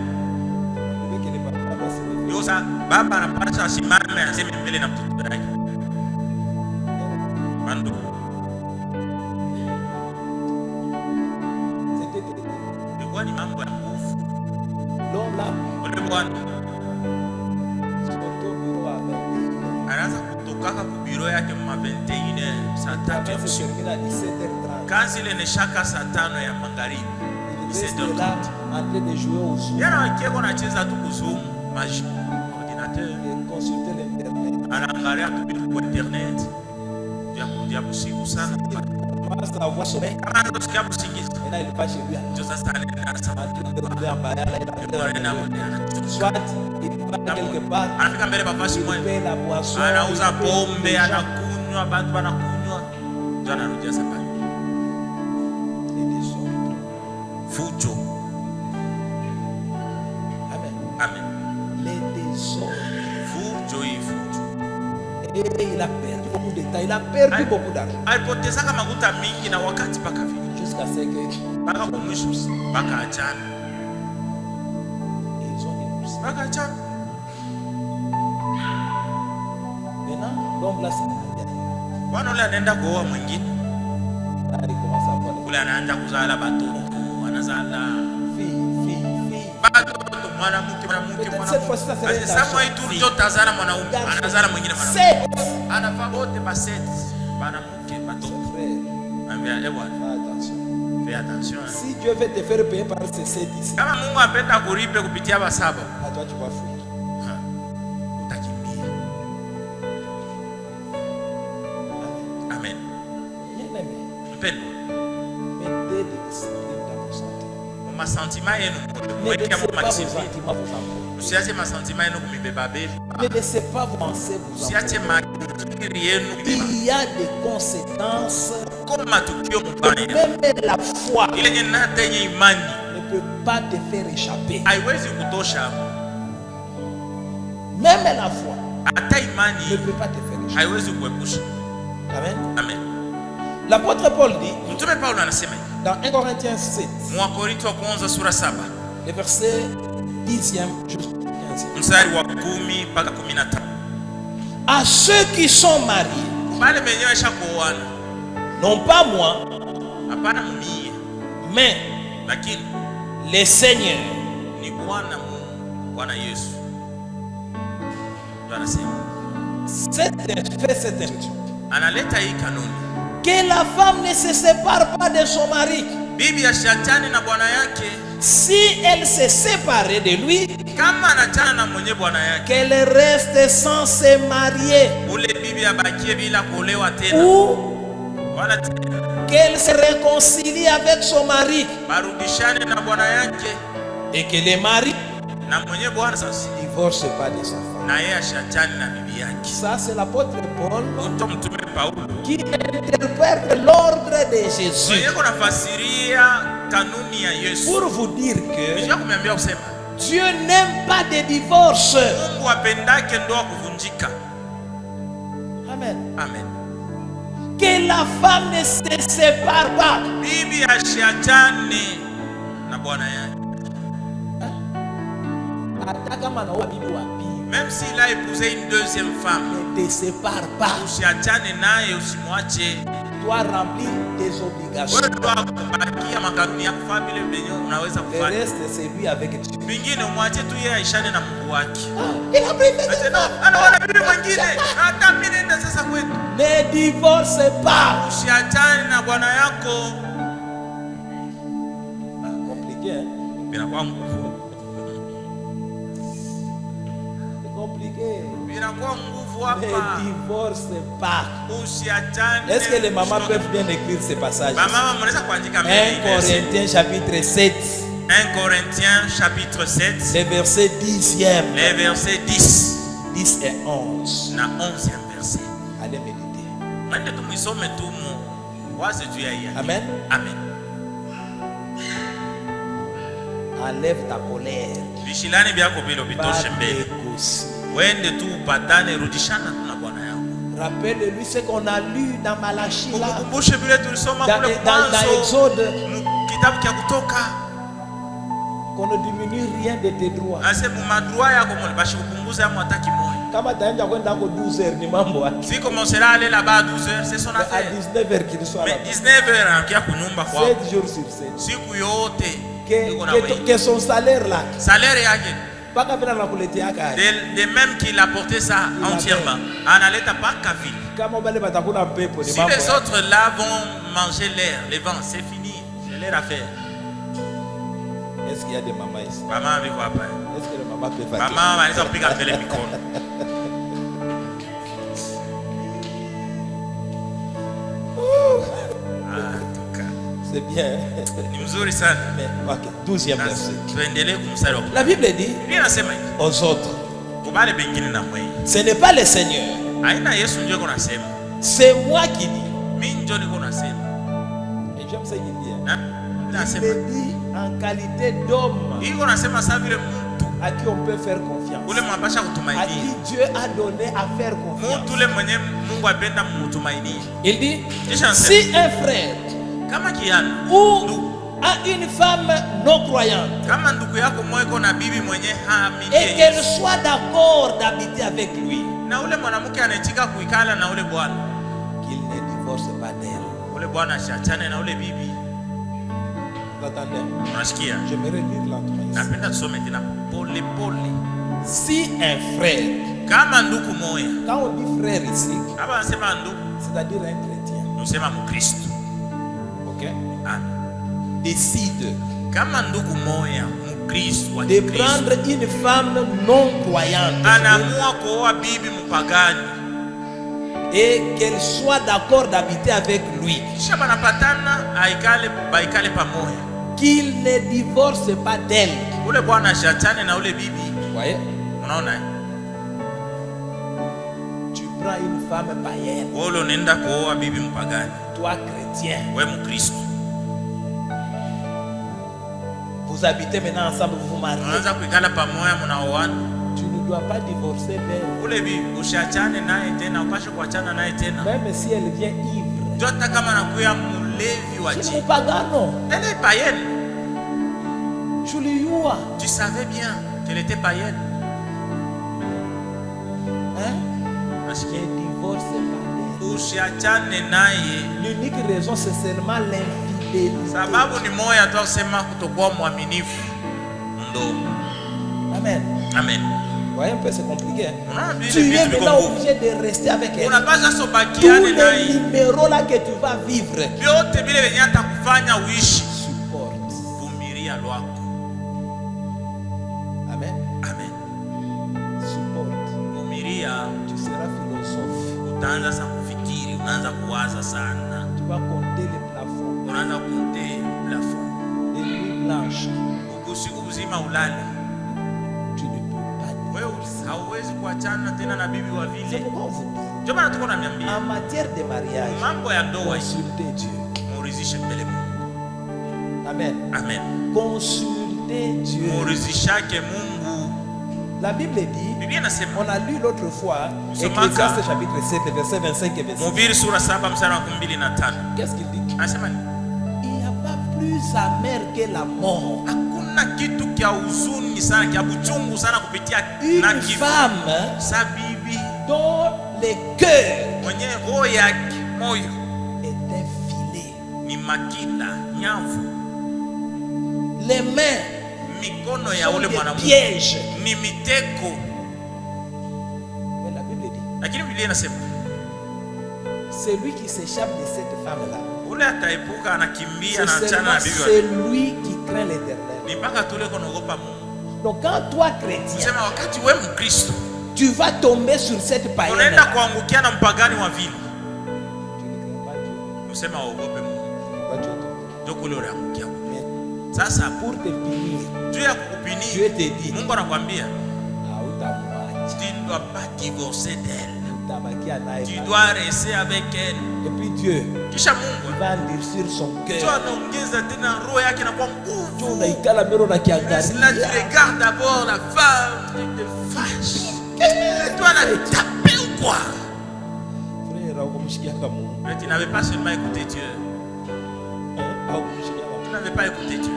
Yosa baba anapaswa asimame aseme mbele na mtoto wake. Mando. Ilikuwa ni mambo ya nguvu. Lola. Ole bwana. Anaanza kutokaka ku biro yake mwa 21 saa 3 ya usiku. Kazi ile ni shaka saa 5 ya magharibi. Yana wakieko nacheza tu kuzoom maji ordinateur consulter l'internet. Anaangalia tu vitu kwa internet. Ya usiku sana. Kama ndo sikia usingizi. Ina ile pashi bia. Ndio sasa anasema ndio mbaya soit quelque part. Anafika mbele bafasi mmoja. Anauza pombe, anakunywa, bantu wanakunywa. Ndio anarudia safari. Fujo. Amen. Amen. Les désordres. Fujo hii fujo. Et il a perdu beaucoup de temps, il a perdu beaucoup d'argent. Alipoteza kama makuta mingi na wakati paka vile. Jusqu'à ce que paka kumwisho paka achana. Ils ont divorcé. Paka achana. Maintenant, l'homme là c'est bwana ule anaenda kuoa mwingine. Ule anaanza kuzala batoto, anazala batoto mwanamke. Sasa hii tu ndio tazala mwanaume, anazala mwingine mwanamke. Anafaa wote ba set mwanamke batoto. Ambia fais attention. Si Dieu veut te faire payer par ces 7 ici. Kama Mungu apenda kulipe kupitia basaba. Toi tu vas fuir. Utakimbia. Amen. Mpendo. Mettez des disciplines dans vos sentiments. Ma sentiment yenu mweke mu maximum. Usiache ma sentiment yenu kumibeba beli. Ne laissez pas vos pensées vous usiache makiri yenu. Il y a des conséquences. Koma tukio mbaya. Même la foi ile yenye yenye imani ne peut pas te faire échapper. Haiwezi kutosha. Même la foi hata imani ne peut pas te faire échapper. Haiwezi kuepusha. Amen. Amen. L'apôtre Paul dit, Mtume Paulo anasema dans 1 Corinthiens 7. Mwakorintho wa kwanza sura 7. Le verset 10e jusqu'au 15e. Mstari wa 10 mpaka 15. À ceux qui sont mariés. Bale benyewe shakuoana. Non pas moi. Hapana mumie. Mais lakini le Seigneur. Ni Bwana Mungu, Bwana Yesu. C'est un fait, c'est un analeta hii kanuni. Que la femme ne se sépare pas de son mari. Bibi asiachane na bwana yake. Si elle se sépare de lui, kama anachana na mwenye bwana yake, qu'elle reste sans se marier. Ule bibi abakie bila kuolewa tena. Ou wala tena. Qu'elle se réconcilie avec son mari. Barudishane na bwana yake. Et que le mari na mwenye bwana sasa divorce pas de sa femme. Na yeye asiachane na bibi yake. Ça c'est l'apôtre Paul mtume Paulo qui interprète l'ordre de Jésus. Yeye kunafasiria kanuni ya Yesu. Pour vous dire que Nisha kumwambia kusema Dieu n'aime pas de divorce. Mungu apendake ndoa kuvunjika. Amen. Amen. Que la femme ne se sépare pas. Bibi asiachane na bwana yake. Même s'il a épousé une deuxième femme, ne te sépare pas. Usiachane naye, usimwache. Dois remplir tes obligations. Wewe dois kubakia makanuni yako kufanya vile venye unaweza kufanya. Le reste c'est lui avec Dieu. Vingine umwache tu yeye aishane na Mungu wake. Il a pris des anaona bibi mwingine. Hata mimi nenda sasa kwetu. Ne divorce pas. Usiachane na bwana yako. Compliqué hein? Binakuwa nguvu. Compliqué. Binakuwa nguvu hapa. Ne divorce pas. Usiachane. Est-ce que les mamans peuvent bien écrire ces passages? Mama mnaweza kuandika 1 Corinthiens chapitre 7. 1 Corinthiens chapitre 7. Le verset 10e. Les versets 10. 10 et 11. Na 11e verset. Allez méditer. Mande tumisome tu mu wazi juu ya hii. Amen. Amen. Enlève ta colère. Vishilani byako bilo bitoshe mbele. Wende tu upatane, rudishana tu na bwana yako. Rappelle-lui ce qu'on a lu dans Malachie là. Ukumbushe vile tulisoma kule dans Exode. Kitabu cha Kutoka. Qu'on ne diminue rien de tes droits. Ase mu madroit yako mole bashi kupunguza ya mwataki moyo. Kama taenda kwenda ko 12h ni mambo yake. Si commencera aller là-bas à 12h, c'est son affaire. À 19h qu'il soit là. Mais 19h anakia kunyumba kwao. 7 jours sur 7. Siku yote. Que son salaire là. Salaire yake. Paka vile anakuletea kaya. De même qu'il apportait ça entièrement. Analeta paka vile. Kama bale batakuna pepo ni mambo. Si les autres là vont manger l'air, les vents, c'est fini. C'est leur affaire. Est-ce qu'il y a des mamans ici? Maman viko hapa. Est-ce que les mamans peuvent faire? Maman wanaweza kupiga mbele mikono. C'est bien. Ni mzuri sana. Mais OK, 12e verset. Tuendelee kumsari wa. La Bible dit inasema hivi. Aux autres. Kubale bengine na mwe. Ce n'est pas le Seigneur. Haina Yesu ndio kunasema. C'est moi qui dis. Mimi ndio niko nasema. Et j'aime ça qu'il dit. Il dit en qualité d'homme. Iko nasema ça vile mtu à qui on peut faire confiance. Ule mwapasha kutumainia. À qui Dieu a donné à faire confiance. Mtu ule mwenye Mungu apenda mtumainie. Il dit si un frère kama kiana ou à une femme non croyante, kama ndugu yako mweko na bibi mwenye haamini et qu'elle soit d'accord d'habiter avec lui, na ule mwanamke anayetika kuikala na ule bwana, qu'il ne divorce pas d'elle. Ule bwana asiachane na ule bibi. Attendez. Unasikia? J'aimerais lire l'autre. Napenda tusome tena pole pole. Si un frère, kama ndugu moya, quand on dit frère ici, hapa anasema ndugu, c'est-à-dire un chrétien. Tunasema Mkristo. OK? Décide kama ndugu moya Mkristo de prendre une femme non croyante. Anaamua kuoa bibi mpagani. Et qu'elle soit d'accord d'habiter avec lui. Kisha banapatana baikale pamoja. Qu'il ne divorce pas d'elle. Ule bwana asiachane na ule bibi. Voyez? Unaona? Tu prends une femme païenne. Wewe unaenda kuoa bibi mpagani. Toi chrétien. Wewe Mkristo. Vous habitez maintenant ensemble, vous vous mariez. Unaanza kuikala pamoja mnaoana. Tu ne dois pas divorcer d'elle. Ule bibi usiachane naye tena, upashe kuachana naye tena. Même si elle vient ivre. Jota kama anakuya mlevi wa jini. Pagano. Elle est païenne. Juliua. Tu savais bien qu'elle était païenne. Hein? Parce que divorce pas. Usiachane naye. L'unique raison c'est seulement l'infidélité. Sababu ni moja tu kusema kutokuwa mwaminifu. Ndo. Amen. Amen. Voyez un peu, c'est compliqué. Tu es maintenant obligé de rester avec elle. Tous les numéros là que tu vas vivre. Supporte. Amen. Amen. Supporte. Tu seras philosophe. Tu vas compter les plafonds. Les nuits blanches. Hauwezi kuachana tena na bibi wa vile. Ndio maana tuko naambia en matière de mariage, mambo ya ndoa, consultez Dieu. Murizishe mbele Mungu. Amen. Amen. Consultez Dieu. Murizishake Mungu. La Bible dit, Biblia inasema, on a lu l'autre fois, Ecclésiaste chapitre 7 verset 25 et 26. Mhubiri sura 7 mstari wa 2 na 5. Qu'est-ce qu'il dit? Anasema nini? Il n'y a pas plus amer que la mort. Hakuna kitu kia huzuni sana, kia buchungu sana kupitia na une kifo. Femme sa bibi dont le cœur mwenye roho yake moyo est un filet. Ni makila nyavu. Les mains mikono ya ule mwanamume ni miteko. Mais la Bible dit, lakini Biblia inasema celui qui s'échappe de cette femme là, ule ataepuka anakimbia na achana na bibi wake. C'est lui qui craint l'Éternel. Ni mpaka tule kunaogopa Mungu. Donc quand toi chrétien, sema wakati wewe Mkristo, tu vas tomber sur cette païenne, unaenda kuangukia na mpagani wa vile, usema ogope Mungu, ndio kule unaangukia. Sasa pour te punir, Dieu ya kukupinia, Dieu te dit, Mungu anakuambia hautamwacha, tu ne dois pas divorcer d'elle, utabakia naye, tu dois rester avec elle. Et puis Dieu, kisha Mungu va endurcir son cœur, tu anaongeza tena roho yake na kwa nguvu. tu unaikala mbele na kiangalia, là tu regardes d'abord la femme, tu te fâches, toi la taper ou quoi? Frère, ukumshikia kama Mungu, mais tu n'avais pas seulement écouté Dieu, tu n'avais pas écouté Dieu.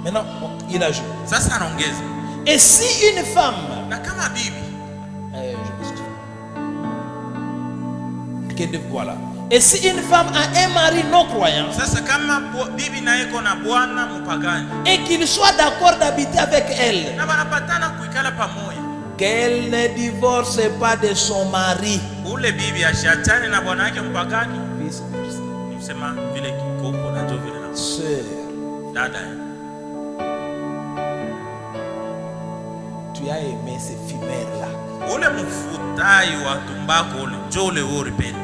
Maintenant il ajoute, sasa anaongeza, et si une femme, na kama bibi, voilà. Et si une femme a un mari non croyant, sasa kama bibi na yeko na bwana mpagani, et qu'il soit d'accord d'habiter avec elle, na banapatana kuikala pamoja, qu'elle ne divorce pas de son mari. Ule bibi ashiachane na bwana yake mpagani, vice versa. Nisema vile kikoko na ndio vile na sœur, dada, tu as aimé ces femelles là. Ule mfutai wa tumbako ule njole uripenda.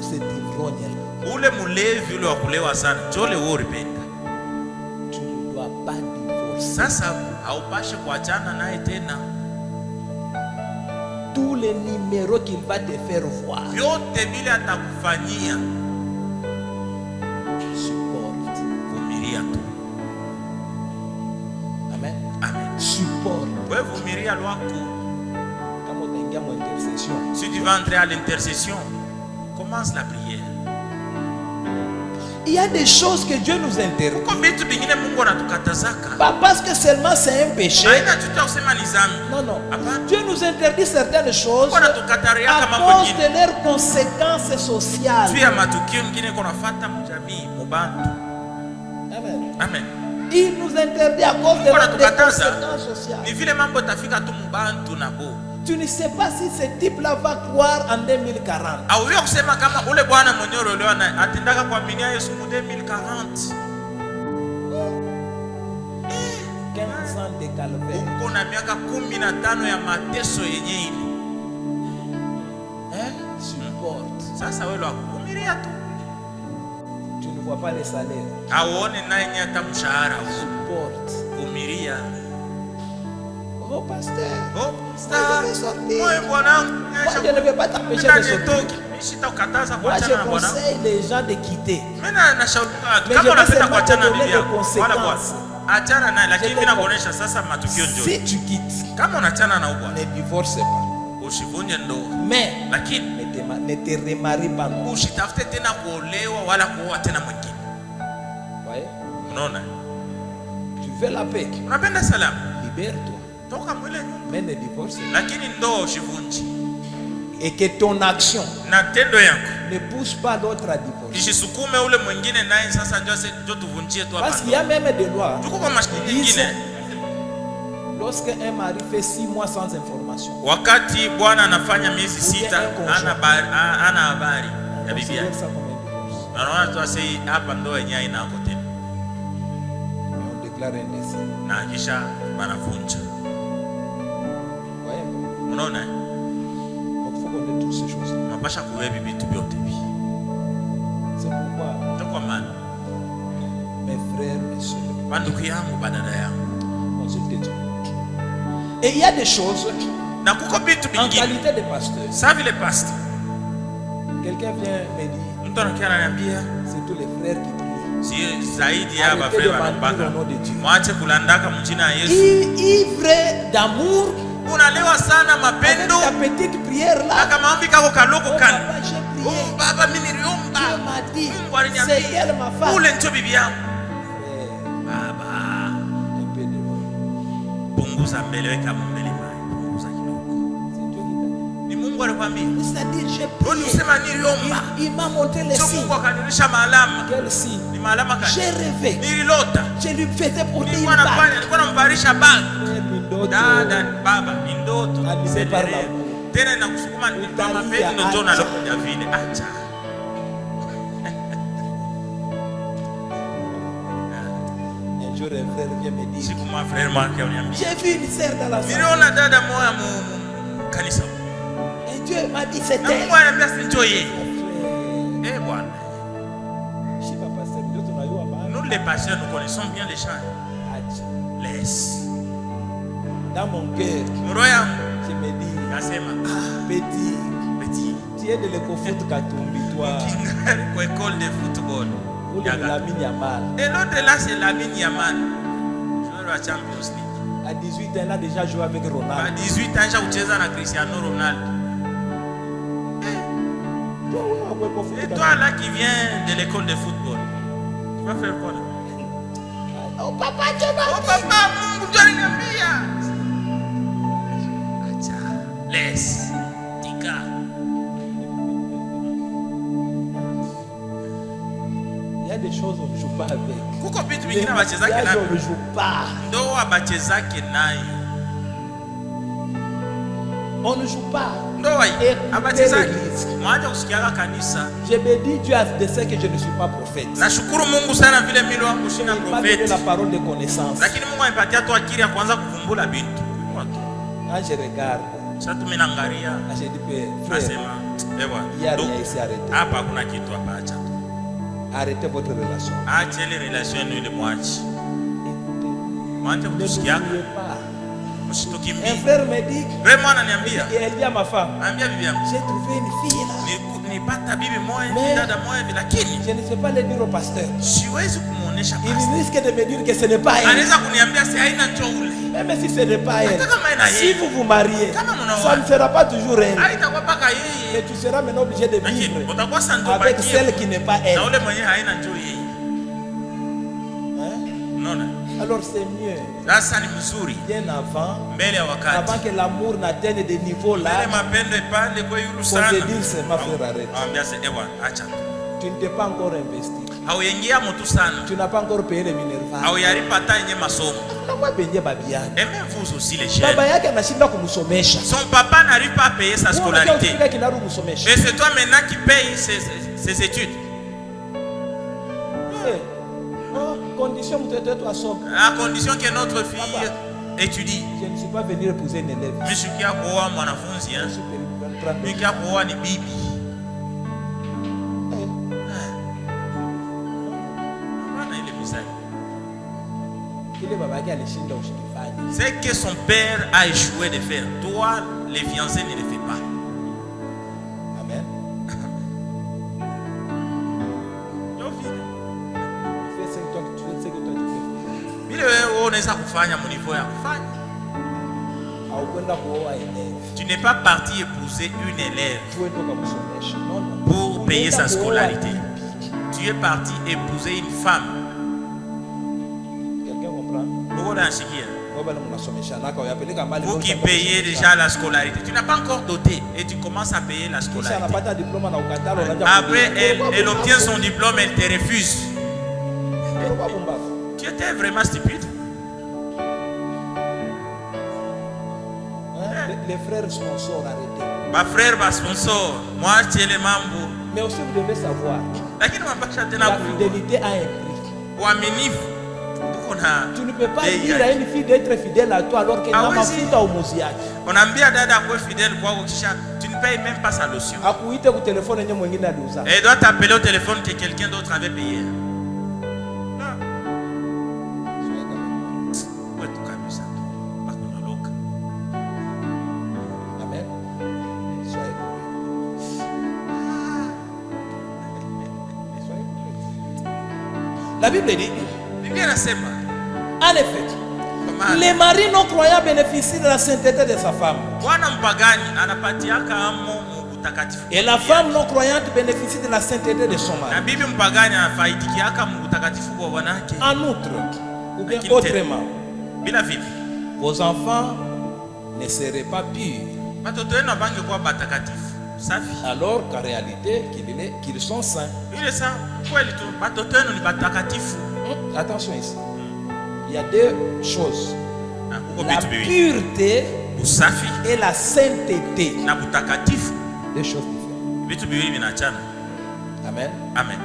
C'est ivrogne. Ule mulevi ule wa kulewa sana njole uripenda. Tu ne dois pas divorcer. Sasa haupashe kuachana naye tena. Tous les numéros qu'il va te faire voir, yote bila atakufanyia, supporte. Vumilia tu. Amen. Amen. Supporte. Wewe vumilia lwako. Kama utaingia mu intercession, si tu vas entrer à l'intercession, commence la prière. Il y a des choses que Dieu nous interdit. Pas parce que seulement c'est un péché. Non, non. Dieu nous interdit certaines choses à cause de leurs conséquences sociales. Amen. Amen. Il nous interdit à cause de leurs conséquences sociales. Tu ne sais pas si ce type-là va croire en 2040. 15 ans de calvaire. Supporte. Tu ne vois pas les salaires. Supporte. Oh pasteur, je vais sortir. Moi je ne vais pas t'empêcher de sortir. Moi je conseille les gens de quitter. Mais je vais seulement te donner des conséquences. Si tu quittes, ne divorce pas. Mais ne ne te remarie pas. Usitafute tena kuolewa wala kuoa tena mwingine. Voyez? Unaona? Tu veux la paix? Unapenda salama? Libère-toi. Toka mwile nyumba. Mais ne divorce. Lakini ndoa usivunje. Et que ton action na tendo yako ne pousse pas d'autres à divorcer. Isisukume ule mwingine naye sasa ndio tuvunjie tu hapa. Parce qu'il y a même des lois. Tuko kwa mashindano nyingine. Lorsque un mari fait 6 mois sans information. Wakati bwana anafanya miezi 6 ana habari ya bibi yake. Anaona tu asei hapa ndoa yenyewe inaanza tena. On déclare un décès. Na kisha wanavunja. Unaona? Mapasha kuwebi vitu vyote hivi. C'est pourquoi, kwa maana mes frères et sœurs, banduku yangu badala yangu, et il y a des choses na kuko vitu vingine en qualité de pasteur. Ça vile pasteur. Quelqu'un vient me dire, mtu anakia ananiambia c'est tous les frères qui prient. Si zaidi ya bafrère wanapaka. Mwache kulandaka mjina ya Yesu. Ivre d'amour, unalewa sana mapendo. Ta petite prière là. Aka maombi kako kaloko kana. Oh baba mimi niliomba. Mungu aliniambia. Ule ndio bibi yangu. Baba. Punguza mbele weka mbele mai. Punguza kidogo. Ni Mungu alikwambia. C'est-à-dire j'ai prié. Unasema niliomba. Il m'a montré les signes. Mungu akanionyesha maalama. Quel signe? Ni maalama gani? J'ai rêvé. Nililota. Je lui faisais porter une bague. Nilikuwa namvarisha bag. Dada baba ni ndoto. Tena nakusukuma ni kama peni ndo John anakuja vile. Acha. Un jour un frère vient me dire. Siku ma frère marque uniambia. J'ai vu une sœur dans la salle. Niliona dada moja kanisa. Et Dieu m'a dit c'est elle. Mungu ananiambia sinjoye. Bwana. Je suis pas pasteur, ndio tunajua baba. Nous les pasteurs nous connaissons bien les chants. Laisse. Dans mon cœur, je me dis, petit, tu es de l'école Katumbi, toi. École de football. Ou de Lamine Yamal. Et l'autre là, c'est Lamine Yamal. Joueur de la Champions League. À 18 ans, il a déjà joué avec Ronaldo. À 18 ans, j'ai joué avec Cristiano Ronaldo. Et toi là qui viens de l'école de football, tu vas faire quoi là? Oh papa, tu m'as dit. Oh papa, Mungu tu aliniambia. Acha. Laisse. Tika. Il y a des choses on ne joue pas avec. Kuko vitu vingine bachezake nayo. On ne joue pas. Ndoa bachezake nayo. On ne joue pas. Ndoa abachezake. Mwaje kusikiaga kanisa. Je me dis Dieu a décidé que je ne suis pas prophète. Nashukuru Mungu sana vile mimi wangu sina profeti. La parole de connaissance. Lakini Mungu anipatia tu akili ya kuanza kuvumbula bintu. Quand je regarde, sasa tumeangalia. Je dis frère. Nasema, ewa. Hapa kuna kitu hapa acha. Arrêtez votre relation. Acha ile relation ile mwachi. Mwache kusikia. Msitukimbie. Un frère me dit. Vraiment ananiambia. Et elle dit à ma femme. Anambia bibi yangu. J'ai trouvé une fille là. Nipata bibi moja, dada moja lakini je ne sais pas le dire au pasteur. Siwezi kumuonesha pastor. Il risque de me dire que ce n'est pas elle. Anaweza kuniambia si haina njoo ule. Même si ce n'est pas elle. Si vous vous mariez, ça ne sera pas toujours elle. Haitakuwa paka yeye. Mais tu seras maintenant obligé de vivre avec celle qui n'est pas elle. Na ule mwenye haina njoo yeye. Unaona? Alors c'est mieux. Sasa ni mzuri. Bien avant. Mbele ya wakati. Avant que l'amour n'atteigne des niveaux là. Mbele mapendo ipande kwa yulu sana. Pour te dire c'est ma frère arrête. Ambia c'est ewa acha. Tu ne t'es pas encore investi. Hauingia mtu sana. Tu n'as pas encore payé les minerva. Hauyalipa hata yenye masomo. Kama benye babi yake. Et même vous aussi les jeunes. Baba yake anashinda kumsomesha. Son papa n'arrive pas à payer sa scolarité. Et c'est toi maintenant qui paye ses études. Condition mtoto asome. À condition que notre fille étudie. Je ne suis pas venu épouser une élève. Mimi sikia kuoa mwanafunzi hein. Mimi sikia kuoa ni bibi. Bana ile misali. Kile baba yake alishinda ushikifanya. C'est que son père a échoué de faire. Toi les fiancés ne le fais pas. Amen. Vile wewe unaweza kufanya mnivo ya kufanya. Tu n'es pas parti épouser une élève pour payer sa scolarité. Tu es parti épouser une femme. Quelqu'un comprend? Vous qui payez déjà la scolarité. Tu n'as pas encore doté et tu commences à payer la scolarité. Après, elle obtient son diplôme, elle te refuse. Tu étais vraiment stupide. Les frères sponsors, arrêtez. Ma frère, ma sponsor, moi, tu es le mambo. Mais aussi, vous devez savoir, la fidélité a un prix. Tu ne peux pas dire à une fille d'être fidèle à toi alors qu'elle n'a pas fait au mosiak. On a bien d'être fidèle, tu ne payes même pas sa lotion. Elle doit t'appeler au téléphone que quelqu'un d'autre avait payé. La Bible dit, en effet, les maris non croyants bénéficient de la sainteté de sa femme. Et la femme non croyante bénéficie de la sainteté de son mari. En outre, ou bien autrement, vos enfants ne seraient pas purs, alors qu'en réalité, qu'ils sont saints. Attention ici. Il y a deux choses. La pureté et la sainteté. Deux choses différentes. Amen. Amen.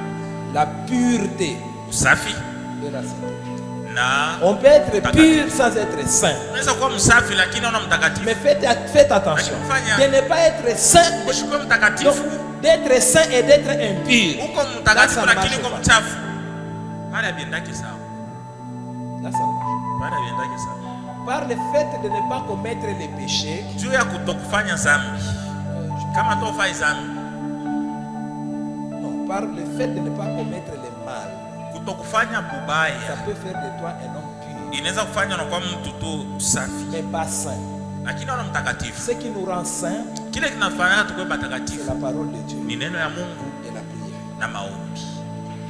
La pureté et la sainteté. On peut être pur sans être saint. Mais faites attention de ne pas être saint, d'être saint et d'être impur. Là, ça ne marche pas. Là, ça marche. Par le fait de ne pas commettre les péchés, non, par le fait de ne pas commettre le mal, ça peut faire de toi un homme pur, mais pas saint. Ce qui nous rend saints, c'est la parole de Dieu et la prière.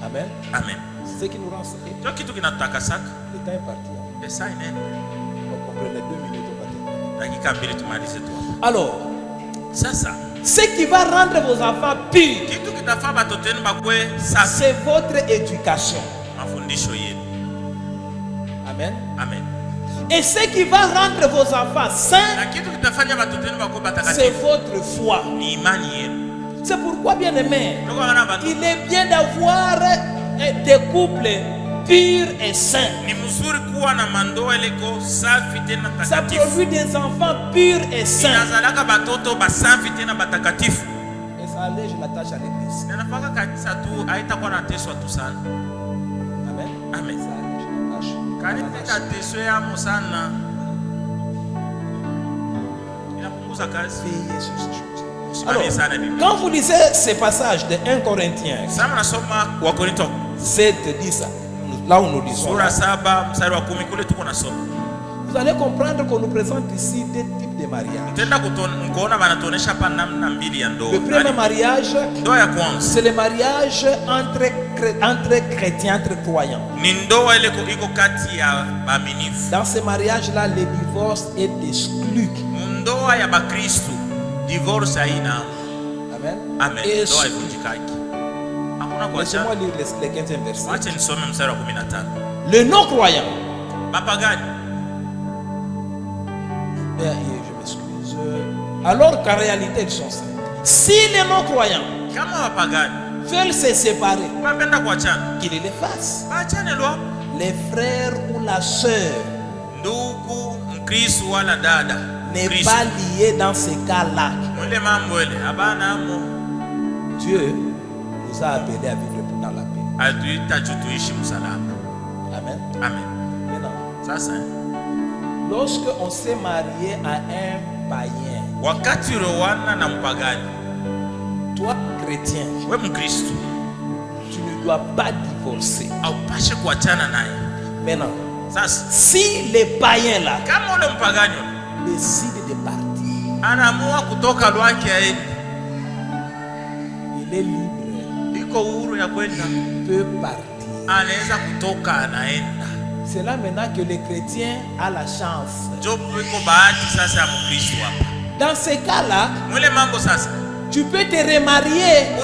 Amen. Amen. Ce qui nous rend saints. Le temps est parti. Donc comprenez 2 minutes au matin. Alors, ce qui va rendre vos enfants purs, c'est votre éducation. Amen. Amen. Et ce qui va rendre vos enfants saints, c'est votre foi. C'est pourquoi, bien aimé, il est bien d'avoir des couples purs et saints. Ça produit des enfants purs et saints. Et ça allège la tâche à l'église. Amen. Amen. Ça allège la tâche. Veillez sur ces choses. Alors, quand vous lisez ces passages de 1 Corinthiens 7 dit ça, là où nous lisons, vous allez comprendre qu'on nous présente ici deux types de mariages. Le premier mariage, c'est le mariage entre chrétiens, entre croyants. Dans ce mariage-là, le divorce est exclu. Amen. Amen. Laissez-moi lire le 15e verset. Le non-croyant. Je m'excuse. Alors qu'en réalité, ils sont saints. Si les non-croyants veulent se séparer, qu'ils les fassent. Les frères ou la sœur n'est pas lié dans ces cas-là. Dieu nous a appelés à vivre dans la paix. Amen. Amen. Maintenant, lorsque on s'est marié à un païen, toi chrétien, tu ne dois pas divorcer. Maintenant, si les païens là décident anaamua kutoka lwake aende, il est libre, iko uhuru ya kwenda, peut partir, anaweza kutoka anaenda. C'est là maintenant que le chrétien a la chance. Dans ces cas-là, tu peux te remarier.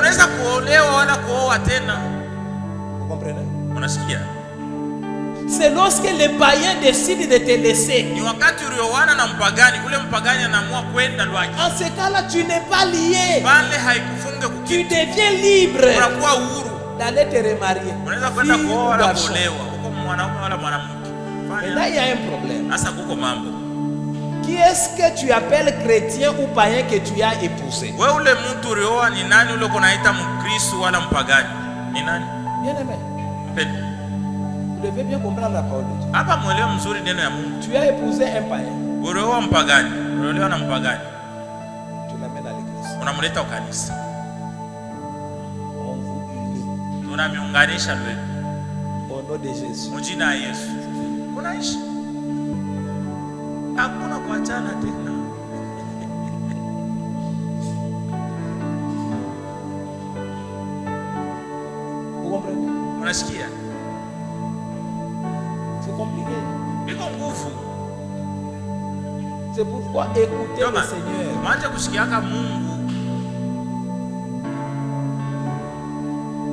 Vous comprenez? C'est lorsque les païens décident de te laisser. En ce cas-là, tu n'es pas lié. Tu deviens libre d'aller te remarier. Et là, il y a un problème. Qui est-ce que tu appelles chrétien ou païen que tu as épousé? Bien-aimé, vous devez bien comprendre la parole de Dieu. Tu as épousé un païen. Tu l'amènes à l'église. On vous unit. Au nom de Jésus. Unaishi hakuna kuachana tena. Unasikia? C'est compliqué. Biko nguvu. C'est pourquoi écoutez le Seigneur. Mwanze kusikiaka Mungu.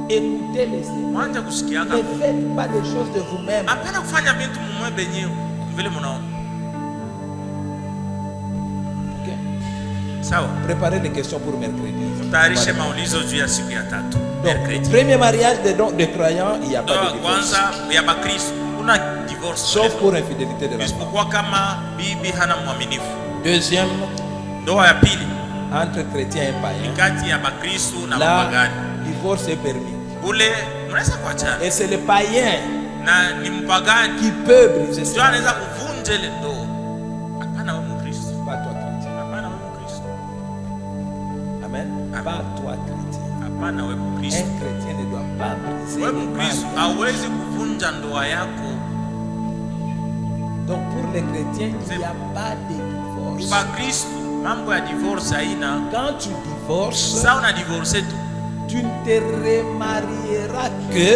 Écoutez le Seigneur. Mwanze kusikiaka. Ne faites pas des choses de vous-même. Hapana kufanya vitu mumwe benyewe. Vile mnaona. Okay. Sawa. Préparez les questions pour mercredi. Tayarishe maulizo juu ya siku ya tatu. Mercredi. Premier mariage de croyants, il y a pas de divorce. Kwanza ya Bakristo kuna divorce. Sauf pour infidélité de la femme. Isipokuwa kama bibi hana mwaminifu. Deuxième, ndoa ya pili entre chrétiens et païens. Kati ya Bakristo na wapagani. Divorce est permis. Ule mnaweza kuachana. Et c'est le païen na ni mpagani qui peut briser ça. Anaweza kuvunja ile ndoa. Hapana wewe Mkristo. Pas toi chrétien. Hapana wewe Mkristo. Amen. Pas toi chrétien. Hapana wewe Mkristo. Un chrétien ne doit pas briser. Wewe Mkristo hawezi kuvunja ndoa yako. Donc pour les chrétiens, il n'y a pas de divorce. Bakristo mambo ya divorce haina. Quand tu divorces, ça on a divorcé tout. Tu ne te remarieras que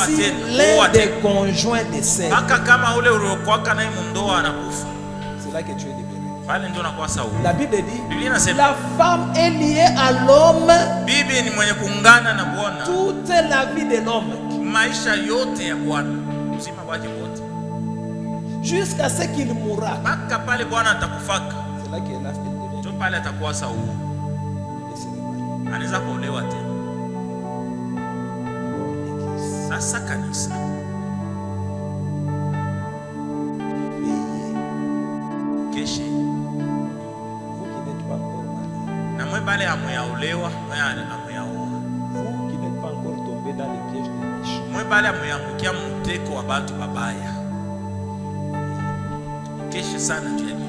si l'un des conjoints décède. C'est là que tu es libéré. La Bible dit la femme est liée à l'homme toute la vie de l'homme jusqu'à ce qu'il mourra. C'est là qu'elle a fait. Anaweza kuolewa tena. Sasa kanisa keshe na mwe bale ameolewa mwe bale ameangukia mteko wa batu babaya keshe sana tena.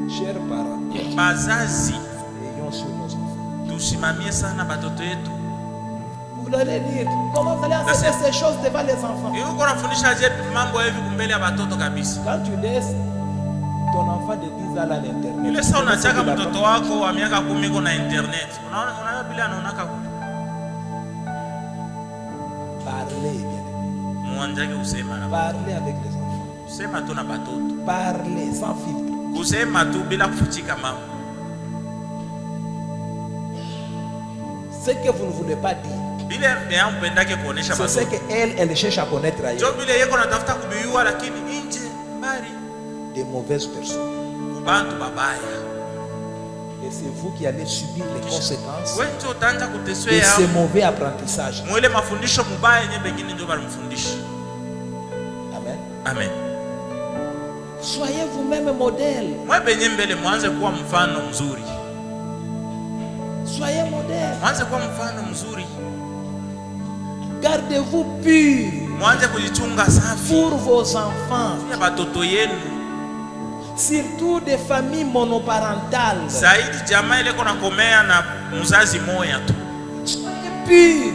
Chers parents, bazazi ayons sur nos enfants. Tusimamie sana batoto yetu. Vous allez dire comment vous allez enseigner ces choses devant les enfants. Yuko nafundisha je mambo hivi kumbele ya batoto kabisa. Quand tu laisses ton enfant de 10 ans à l'internet. Ile sasa unachaka mtoto wako wa miaka 10 iko na internet. Unaona bila anaonaka parler bien. Muanjake usema na parler avec les enfants. Sema tu na batoto. Parler sans filtre. Kusema tu bila kufichika mambo. Ce que vous ne voulez pas dire, c'est ce qu'elle cherche à connaître ailleurs. Des mauvaises personnes. Et c'est vous qui allez subir les conséquences de ces mauvais apprentissages. Amen. Amen. Soyez vous-même modèle. Soyez modèle. Gardez-vous pur pour vos enfants. Surtout des familles monoparentales. Soyez pur.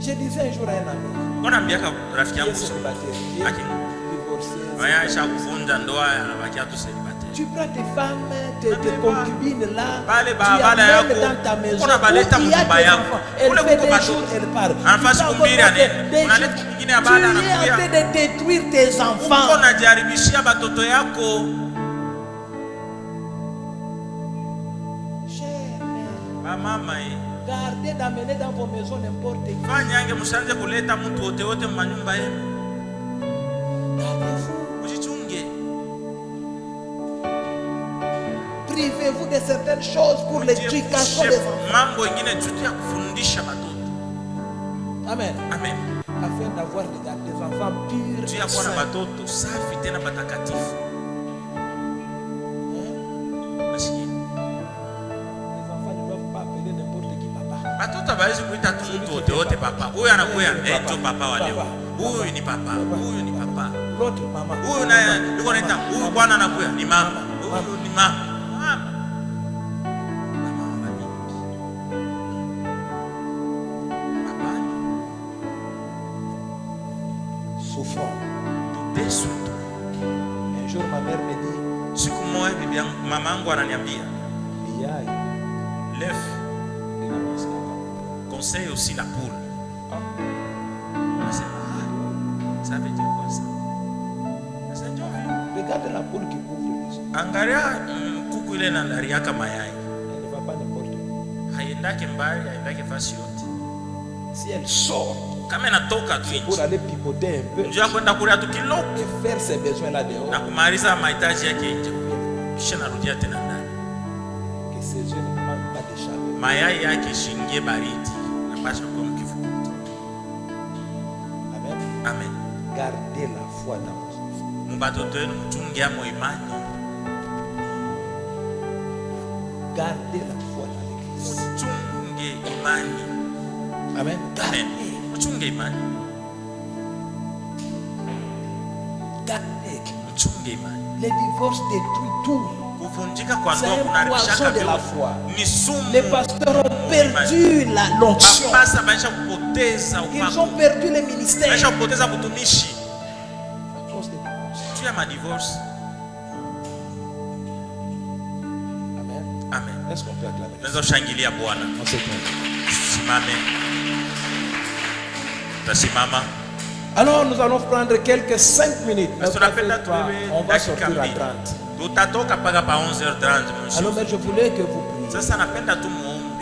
Je disais un jour à un ami, qui est célibataire, divorcé, Tu prends tes femmes, tes concubines là, tu amènes dans ta maison, où il y a tes enfants. Elle fait des jours, elle part. Tu es en train de détruire tes enfants. Gardez d'amener dans vos maisons n'importe qui. Privez-vous de certaines choses pour l'éducation des enfants. Amen. Amen. Afin d'avoir des enfants purs et saints. Papa. Huyu anakuya ndio papa wa leo. Huyu ni papa. Huyu ni papa. L'autre mama. Huyu naye yuko naita huyu bwana anakuya ni mama. Huyu ni mama. Papa. Souffrant. Déçu. Un jour ma mère me dit, siku moja bibi yangu mama yangu ananiambia, l'œuf conseille aussi la poule. Ça veut dire quoi ça? Regarde la poule qui couvre les œufs. Angalia kuku ile na ndariaka mayai. Elle ne va pas n'importe où. Haendake mbali, haendake fasi yote. Si elle sort, kama inatoka tu pour aller pipoter un peu, njoo kwenda kula tu kiloko et faire ses besoins là dehors, na kumaliza mahitaji yake nje, kisha narudia tena ndani. Que ses œufs ne manquent pas de chaleur. Mayai yake shingie baridi na pasha kwa mkifuko. Amen. Amen. Gardez la foi dans vos enfants. Mubatoto wenu mchunge amo imani. Gardez la foi dans l'église. Mchunge imani. Amen. Amen. Mchunge imani. Gardez. Mchunge imani. Les divorces détruisent tout. Kuvunjika kwa ndoa C'est un kunaribisha poison de la kabisa. foi. Ni sumu. Les pasteurs ont perdu l'onction. Mapasa maisha kupoteza Ils upako. ont perdu les ministères. Maisha kupoteza utumishi. À cause des divorces. Tu as ma divorce. Amen. Amen. Est-ce qu'on peut acclamer? Tunaweza kushangilia Bwana. On se tourne. Simame. Tasimama. Alors nous allons prendre quelques 5 minutes. On va sortir à 30. Tutatoka mpaka pa 11h30. Alors mais je voulais que vous priez. Sasa napenda tu muombe.